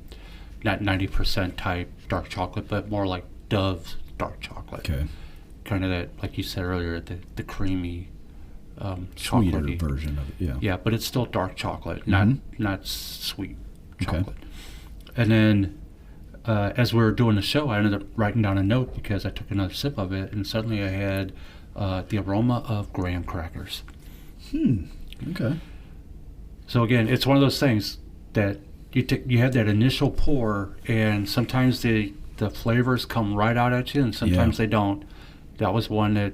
90% type dark chocolate, but more like Dove's dark chocolate. Okay. Kind of that, like you said earlier, the creamy, Sweeter chocolatey version of it, yeah. Yeah, but it's still dark chocolate, not sweet Okay. chocolate. And then as we were doing the show, I ended up writing down a note because I took another sip of it, and suddenly I had the aroma of graham crackers. Okay. So again, it's one of those things that you have that initial pour, and sometimes the flavors come right out at you, and sometimes they don't. That was one that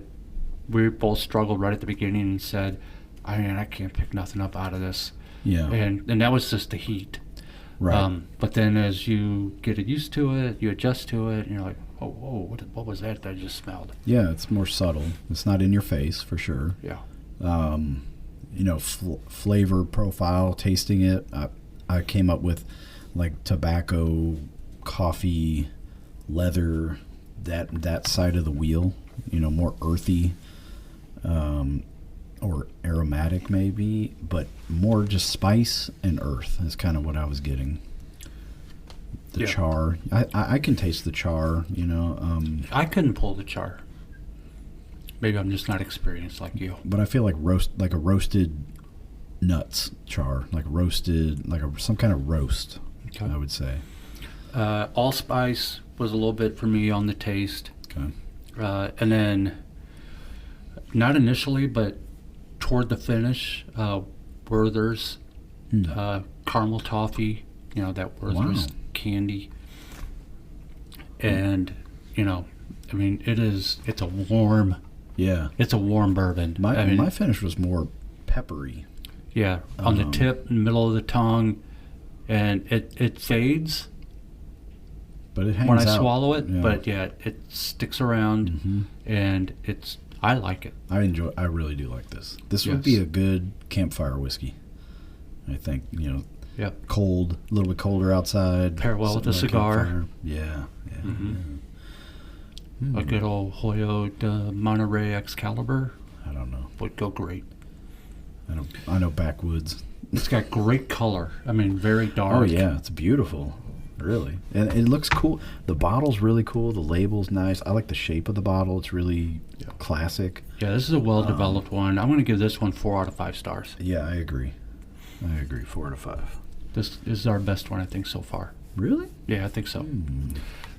we both struggled right at the beginning and said, I can't pick nothing up out of this. Yeah. And that was just the heat. Right. But then as you get used to it, you adjust to it, and you're like, oh, whoa, what was that I just smelled? Yeah, it's more subtle. It's not in your face for sure. Yeah. Flavor profile, tasting it, I came up with tobacco, coffee, leather, that side of the wheel, more earthy, or aromatic maybe, but more just spice and earth is kind of what I was getting. The char, I can taste the char, I couldn't pull the char. Maybe I'm just not experienced like you. But I feel like a roasted nuts char, some kind of roast. Okay. I would say. Allspice was a little bit for me on the taste. Okay. And then, not initially, but toward the finish, Werther's caramel toffee, that Werther's candy. And, it's a warm... Yeah. It's a warm bourbon. My finish was more peppery. Yeah, on the tip, in the middle of the tongue, and it fades. But it hangs when I out. swallow it. Yeah. But it sticks around, and I like it. I really do like this. This would be a good campfire whiskey. I think Yep. Cold, a little bit colder outside. Pair well with a cigar. Campfire. Yeah. A good old Hoyo Monterey Excalibur. I don't know. Would go great. I know backwoods. It's got great color. Very dark. Oh yeah, it's beautiful. Really. And it looks cool. The bottle's really cool. The label's nice. I like the shape of the bottle. It's really classic. Yeah, this is a well-developed one. I'm going to give this one 4 out of 5 stars. Yeah, I agree. 4 out of 5. This is our best one, I think, so far. Really? Yeah, I think so.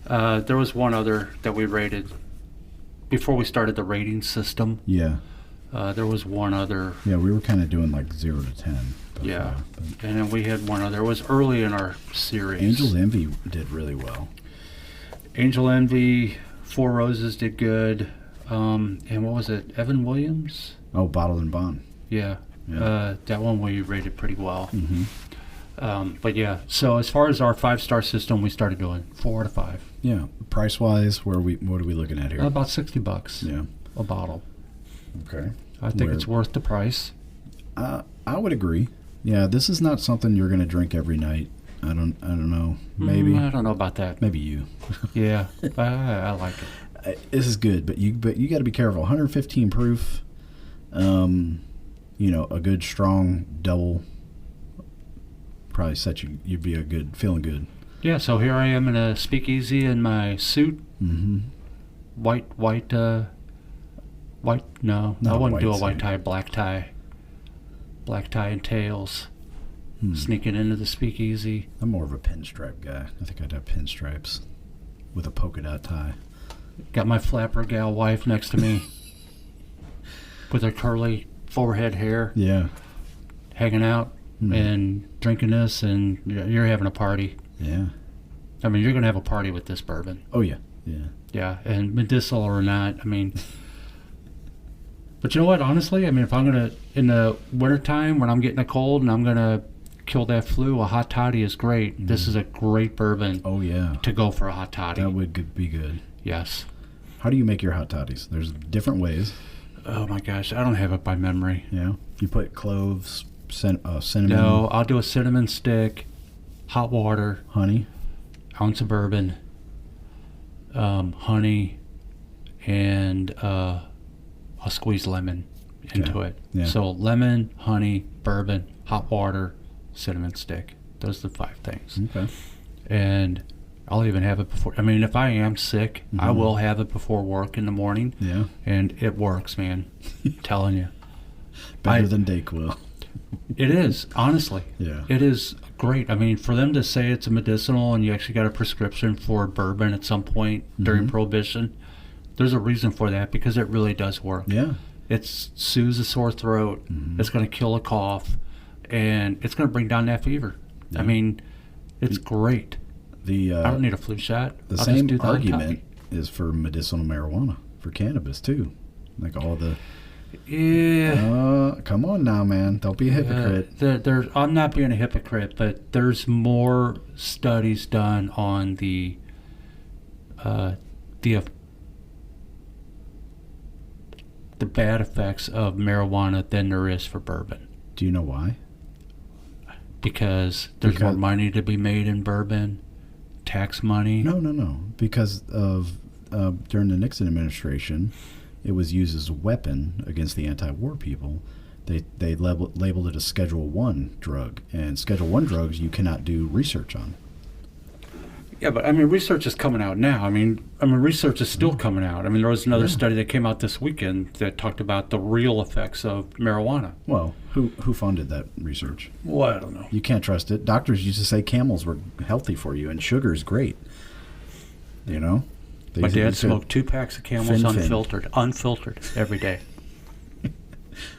There was one other that we rated before we started the rating system. Yeah. There was one other. Yeah, we were kind of doing like 0 to 10. Yeah. And then we had one other. It was early in our series. Angel's Envy did really well. Angel Envy, Four Roses did good. And what was it? Evan Williams? Oh, Bottled and Bond. Yeah. That one we rated pretty well. Mm-hmm. But yeah, so as far as our 5-star system, we started doing 4 out of 5. Yeah. Price wise, what are we looking at here? About $60. Yeah. A bottle. Okay. I think it's worth the price. I would agree. Yeah, this is not something you're going to drink every night. I don't know. Maybe. I don't know about that. Maybe you. Yeah, I like it. This is good, but you got to be careful. 115 proof. A good strong double probably set you'd be feeling good. Yeah, so here I am in a speakeasy in my suit. Mm-hmm. White. No, I wouldn't do a white tie. Black tie and tails. Sneaking into the speakeasy. I'm more of a pinstripe guy. I think I'd have pinstripes with a polka dot tie. Got my flapper gal wife next to me with her curly forehead hair. Yeah. Hanging out and drinking this, and you're having a party. Yeah. You're going to have a party with this bourbon. Oh, yeah. Yeah. Yeah, and medicinal or not, But you know what, honestly, if I'm going to, in the wintertime when I'm getting a cold and I'm going to kill that flu, a hot toddy is great. This is a great bourbon. Oh, yeah. To go for a hot toddy. That would be good. Yes. How do you make your hot toddies? There's different ways. Oh, my gosh, I don't have it by memory. Yeah? You put cloves, cinnamon. No, I'll do a cinnamon stick, hot water. Honey. Ounce of bourbon, honey, and I'll squeeze lemon into it. Yeah. So lemon, honey, bourbon, hot water, cinnamon stick. Those are the 5 things. Okay. And I'll even have it before. If I am sick, I will have it before work in the morning. Yeah. And it works, man. I'm telling you. Better than Dayquil. It is, honestly. Yeah. It is great. For them to say it's a medicinal and you actually got a prescription for bourbon at some point during Prohibition, there's a reason for that because it really does work. Yeah. It soothes a sore throat. It's going to kill a cough, and it's going to bring down that fever. Yeah. It's great. I don't need a flu shot. The same argument is for medicinal marijuana, for cannabis too. Like all the... Yeah. Come on now, man. Don't be a hypocrite. I'm not being a hypocrite, but there's more studies done on the bad effects of marijuana than there is for bourbon. Do you know why? Because there's more money to be made in bourbon, tax money. No. Because of during the Nixon administration, it was used as a weapon against the anti-war people. They labeled it a Schedule 1 drug, and Schedule 1 drugs you cannot do research on. Yeah, but I mean, research is coming out now. I mean, research is still coming out. I mean, there was another study that came out this weekend that talked about the real effects of marijuana. Well, who funded that research? Well, I don't know. You can't trust it. Doctors used to say camels were healthy for you, and sugar is great. You know? My dad smoked 2 packs of Camels unfiltered every day.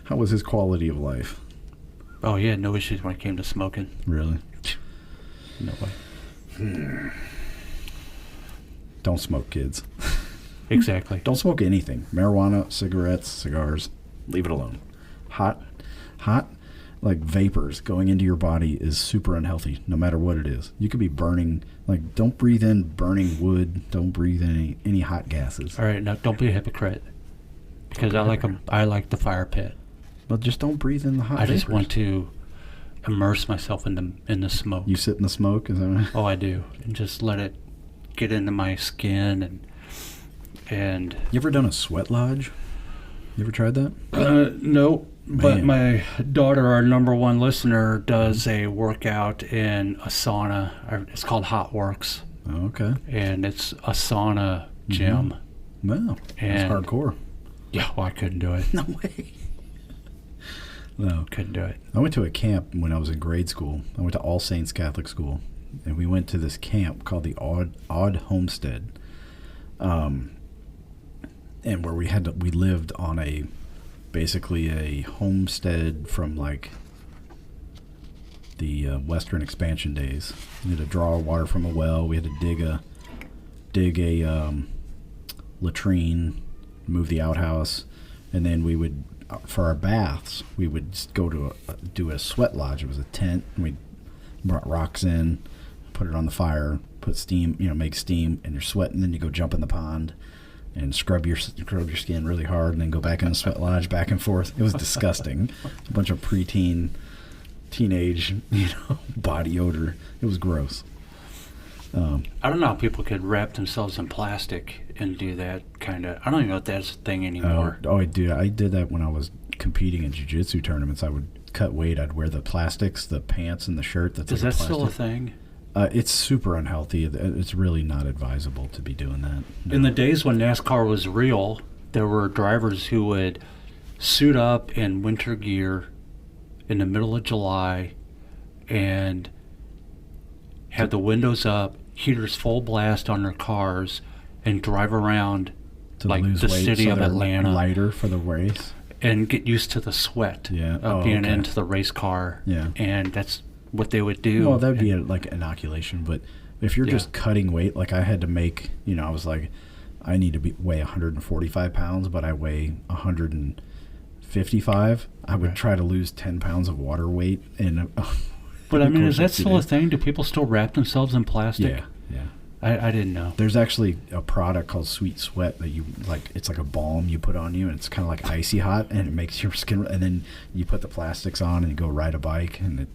How was his quality of life? Oh, he had no issues when it came to smoking. Really? No way. Don't smoke, kids. Exactly. Don't smoke anything. Marijuana, cigarettes, cigars. Leave it alone. Hot, like vapors going into your body is super unhealthy, no matter what it is. You could be burning, like, don't breathe in burning wood. Don't breathe in any hot gases. All right, now don't be a hypocrite. Because I like the fire pit. But just don't breathe in the hot I just vapors. want to immerse myself in the smoke. You sit in the smoke? Is that right? Oh, I do. And just let it get into my skin and You ever done a sweat lodge? You ever tried that? no. But Man. my daughter, our number 1 listener, does a workout in a sauna. It's called Hot Works. Oh, okay. And it's a sauna gym. Wow. That's And- hardcore. Yeah, well, I couldn't do it. No way. No. Couldn't do it. I went to a camp when I was in grade school. I went to All Saints Catholic School, and we went to this camp called the Odd Homestead, and where we lived on basically a homestead from like the Western expansion days. We had to draw water from a well. We had to dig a latrine, move the outhouse, and then we would, for our baths, we would just go to do a sweat lodge. It was a tent, and we brought rocks in, put it on the fire, put steam, make steam, and you're sweating. Then you go jump in the pond and scrub your skin really hard, and then go back in the sweat lodge, back and forth. It was disgusting. A bunch of teenage, body odor. It was gross. I don't know how people could wrap themselves in plastic and do that kind of. I don't even know if that's a thing anymore. I did that when I was competing in jiu-jitsu tournaments. I would cut weight. I'd wear the plastics, the pants and the shirt. Is that still a thing? It's super unhealthy. It's really not advisable to be doing that. No. In the days when NASCAR was real, there were drivers who would suit up in winter gear in the middle of July and have the windows up, heaters full blast on their cars, and drive around to like lose the weight, city so of they're Atlanta lighter for the race. and get used to the sweat of being into the race car. Yeah. And that's what they would do. Well, that would be like inoculation, but if you're just cutting weight, like I had to make, I was like, I need to weigh 145 pounds, but I weigh 155. I would try to lose 10 pounds of water weight. But I mean, is that still a thing? Do people still wrap themselves in plastic? Yeah. I didn't know. There's actually a product called Sweet Sweat that you like. It's like a balm you put on you, and it's kind of like icy hot, and it makes your skin. And then you put the plastics on, and you go ride a bike, and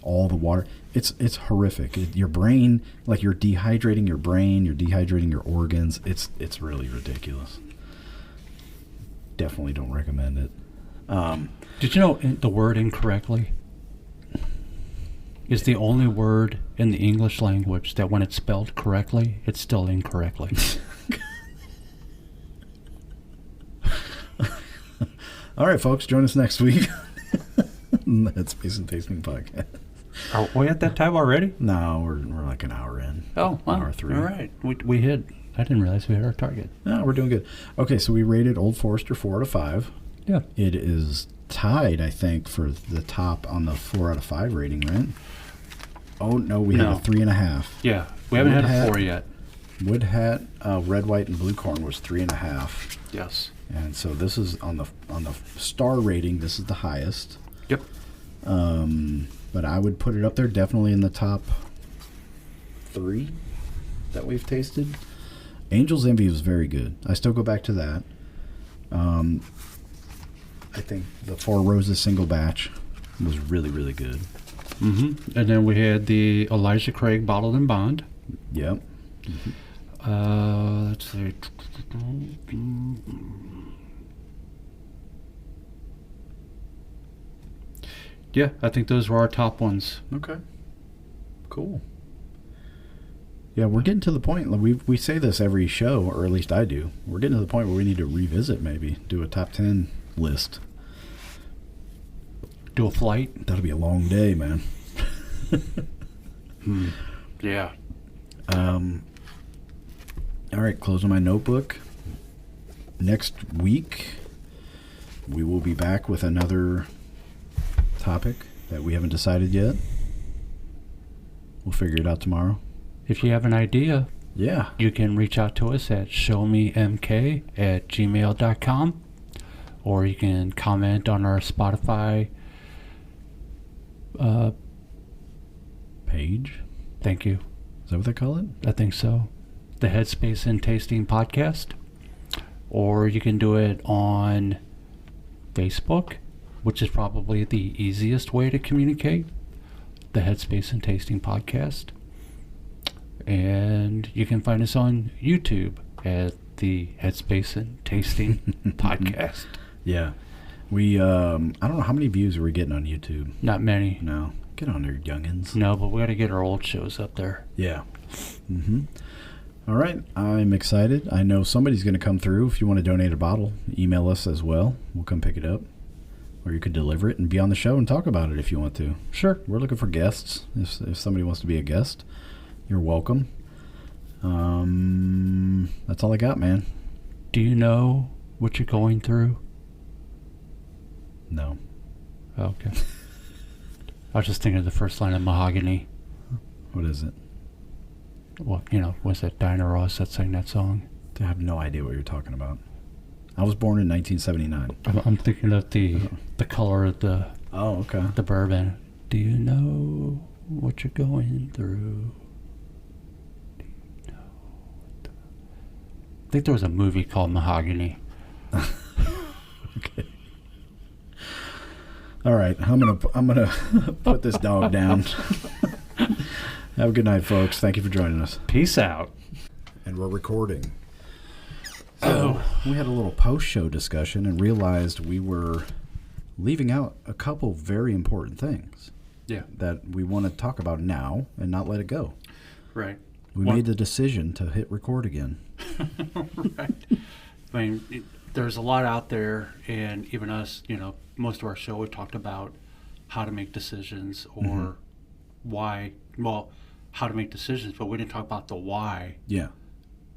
all the water. It's horrific. Your brain, like you're dehydrating your brain, you're dehydrating your organs. It's really ridiculous. Definitely don't recommend it. Did you know the word incorrectly is the only word in the English language that when it's spelled correctly, it's still incorrectly? All right, folks, join us next week. That's Space and Tasting Podcast. Are we at that time already? No, we're like an hour in. Oh, wow. Hour 3. All right. We hit. I didn't realize we hit our target. No, we're doing good. Okay, so we rated Old Forester 4 out of 5. Yeah. It is tied, I think, for the top on the 4 out of 5 rating, right? Oh, no, we have a 3.5. Yeah, we haven't had a 4 yet. Wood Hat, Red, White, and Blue Corn was 3.5. Yes. And so this is on the star rating, this is the highest. Yep. But I would put it up there, definitely in the top 3 that we've tasted. Angel's Envy was very good. I still go back to that. I think the Four Roses single batch was really, really good. Mm-hmm. And then we had the Elijah Craig Bottled and Bond. Yep. Let's see. Yeah, I think those were our top ones. Okay. Cool. Yeah, we're getting to the point. We say this every show, or at least I do. We're getting to the point where we need to revisit, maybe do a top 10 list. Do a flight. That'll be a long day, man. Yeah. All right, closing my notebook. Next week, we will be back with another topic that we haven't decided yet. We'll figure it out tomorrow. If you have an idea, Yeah. you can reach out to us at showmemk@gmail.com, or you can comment on our Spotify Page? thank you. Is that what they call it? I think so. The Headspace and Tasting Podcast. Or you can do it on Facebook, which is probably the easiest way to communicate. The Headspace and Tasting Podcast. And you can find us on YouTube at the Headspace and Tasting Podcast. Yeah. We, I don't know how many views are we getting on YouTube. Not many. No. Get on there, youngins. No, but we got to get our old shows up there. Yeah. All right. I'm excited. I know somebody's going to come through. If you want to donate a bottle, email us as well. We'll come pick it up. Or you could deliver it and be on the show and talk about it if you want to. Sure. We're looking for guests. If somebody wants to be a guest, you're welcome. That's all I got, man. Do you know what you're going through? No. Okay. I was just thinking of the first line of Mahogany. What is it? Well, was that Dinah Ross that sang that song? I have no idea what you're talking about. I was born in 1979. I'm thinking of the color of the Oh, okay. the bourbon. Do you know what you're going through? Do you know I think there was a movie called Mahogany. Okay. All right, I'm gonna put this dog down. Have a good night, folks. Thank you for joining us. Peace out. And we're recording. So we had a little post-show discussion and realized we were leaving out a couple very important things. Yeah. That we want to talk about now and not let it go. Right. We made the decision to hit record again. Right. I mean, there's a lot out there, and even us, most of our show we talked about how to make decisions or why. Well, how to make decisions, but we didn't talk about the why. Yeah.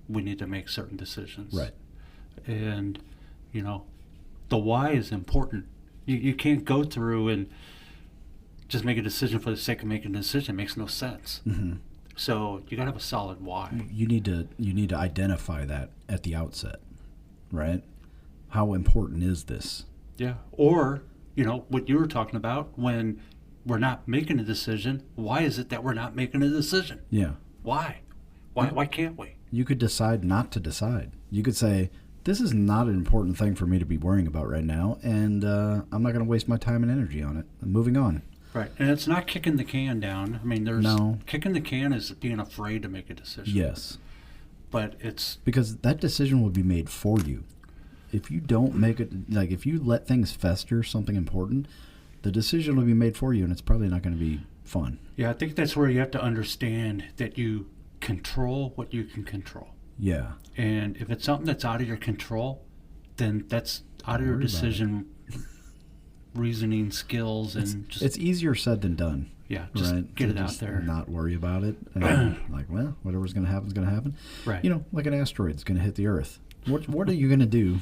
We need to make certain decisions. Right. And, the why is important. You can't go through and just make a decision for the sake of making a decision. It makes no sense. Mm-hmm. So you got to have a solid why. You need to identify that at the outset, right? How important is this? Yeah. Or, what you were talking about, when we're not making a decision, why is it that we're not making a decision? Yeah. Why? Why can't we? You could decide not to decide. You could say, this is not an important thing for me to be worrying about right now, and I'm not going to waste my time and energy on it. I'm moving on. Right. And it's not kicking the can down. I mean, kicking the can is being afraid to make a decision. Yes. But it's... Because that decision will be made for you. If you don't make it, if you let things fester, something important, the decision will be made for you, and it's probably not going to be fun. Yeah, I think that's where you have to understand that you control what you can control. Yeah. And if it's something that's out of your control, then that's out of your decision reasoning skills, and it's easier said than done. Yeah, just right? get to it out just there. Not worry about it. And whatever's going to happen is going to happen. Right. Like an asteroid's going to hit the Earth. What are you going to do?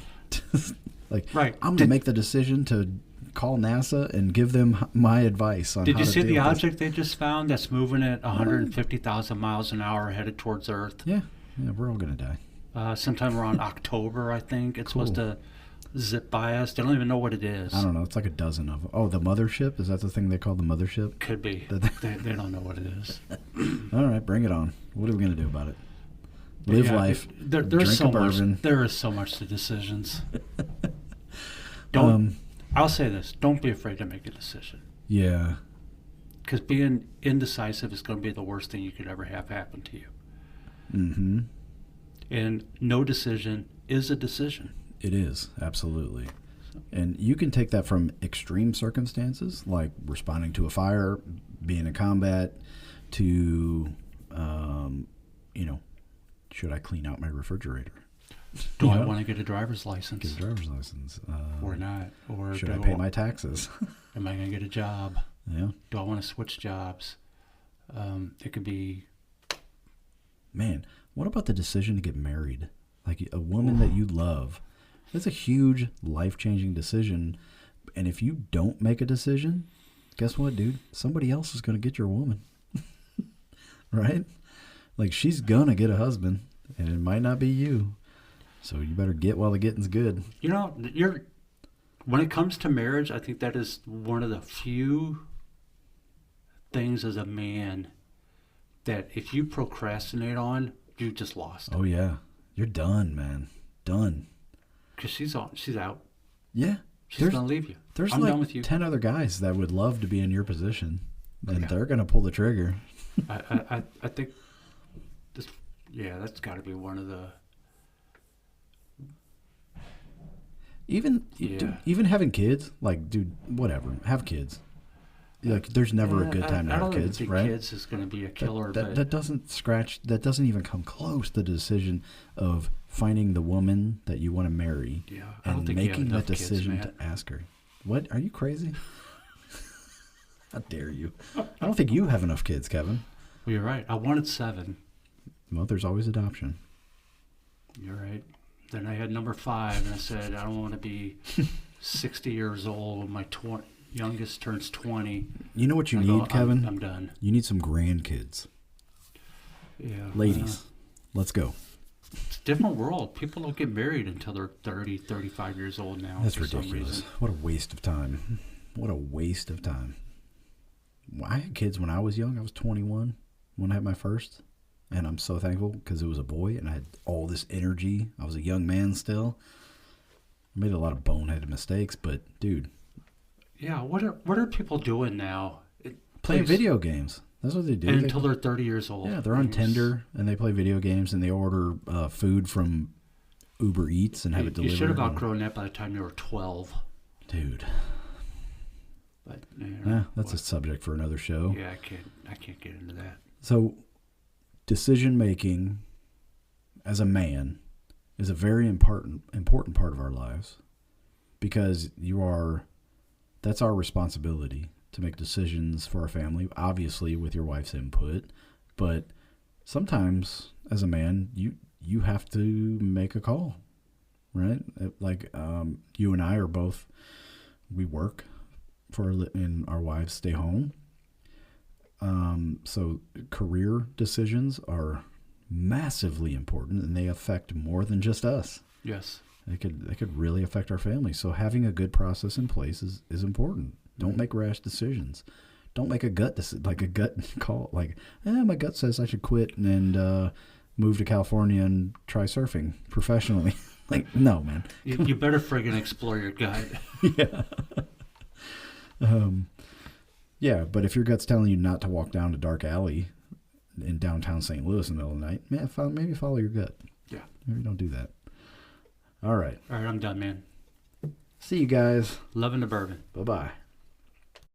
Right. I'm going to make the decision to call NASA and give them my advice on Did how you to see deal the with object they just found that's moving at 150,000 miles an hour headed towards Earth? Yeah, we're all going to die. Sometime around October, I think. It's supposed to zip by us. They don't even know what it is. I don't know. It's like a dozen of them. Oh, the mothership? Is that the thing they call the mothership? Could be. They don't know what it is. All right, bring it on. What are we going to do about it? Live life. There's drink so a bourbon. much. There is so much to decisions. I'll say this. Don't be afraid to make a decision. Yeah. Because being indecisive is going to be the worst thing you could ever have happen to you. Mm-hmm. And no decision is a decision. It is, absolutely. And you can take that from extreme circumstances, like responding to a fire, being in combat, to, should I clean out my refrigerator? Do I want to get a driver's license? Get a driver's license. Or not? Or should I pay my taxes? Am I going to get a job? Yeah. Do I want to switch jobs? It could be... Man, what about the decision to get married? Like a woman that you love. That's a huge life-changing decision. And if you don't make a decision, guess what, dude? Somebody else is going to get your woman. Right? Like, she's going to get a husband, and it might not be you. So you better get while the getting's good. When it comes to marriage, I think that is one of the few things as a man that if you procrastinate on, you just lost. Oh, yeah. You're done, man. Done. Because she's out. Yeah. She's going to leave you. There's I'm like done with you. 10 other guys that would love to be in your position, and they're going to pull the trigger. I think that's got to be one of the... Even having kids, like, dude, whatever, have kids. Like, there's never a good time to have kids, right? Kids is going to be a killer. That doesn't even come close to the decision of finding the woman that you want to marry and making that decision to ask her. What? Are you crazy? How dare you? I don't think you have enough kids, Kevin. Well, you're right. I wanted 7. Well, there's always adoption. You're right. Then I had number 5, and I said, I don't want to be 60 years old when my youngest turns 20. You know what you need, Kevin? I'm done. You need some grandkids. Yeah. Ladies, let's go. It's a different world. People don't get married until they're 30, 35 years old now. That's ridiculous. What a waste of time. What a waste of time. I had kids when I was young. I was 21 when I had my first. And I'm so thankful because it was a boy and I had all this energy. I was a young man still. I made a lot of boneheaded mistakes, but dude. Yeah, what are people doing now? Playing video games. That's what they do. Until they're 30 years old. Yeah, they're on Tinder and they play video games and they order food from Uber Eats and have it delivered. You should have outgrown that by the time you were 12. Dude. But that's a subject for another show. Yeah, I can't get into that. So decision making as a man is a very important part of our lives because that's our responsibility to make decisions for our family, obviously with your wife's input, but sometimes as a man you have to make a call, right? Like you and I are both, we work and our wives stay home. So career decisions are massively important and they affect more than just us. Yes. They could really affect our family. So having a good process in place is important. Don't make rash decisions. Don't make a gut call. Like, my gut says I should quit and move to California and try surfing professionally. Like, no, man. You better friggin' explore your gut. Yeah. Yeah, but if your gut's telling you not to walk down a dark alley in downtown St. Louis in the middle of the night, man, maybe follow your gut. Yeah. Maybe don't do that. All right. All right, I'm done, man. See you guys. Loving the bourbon. Bye-bye.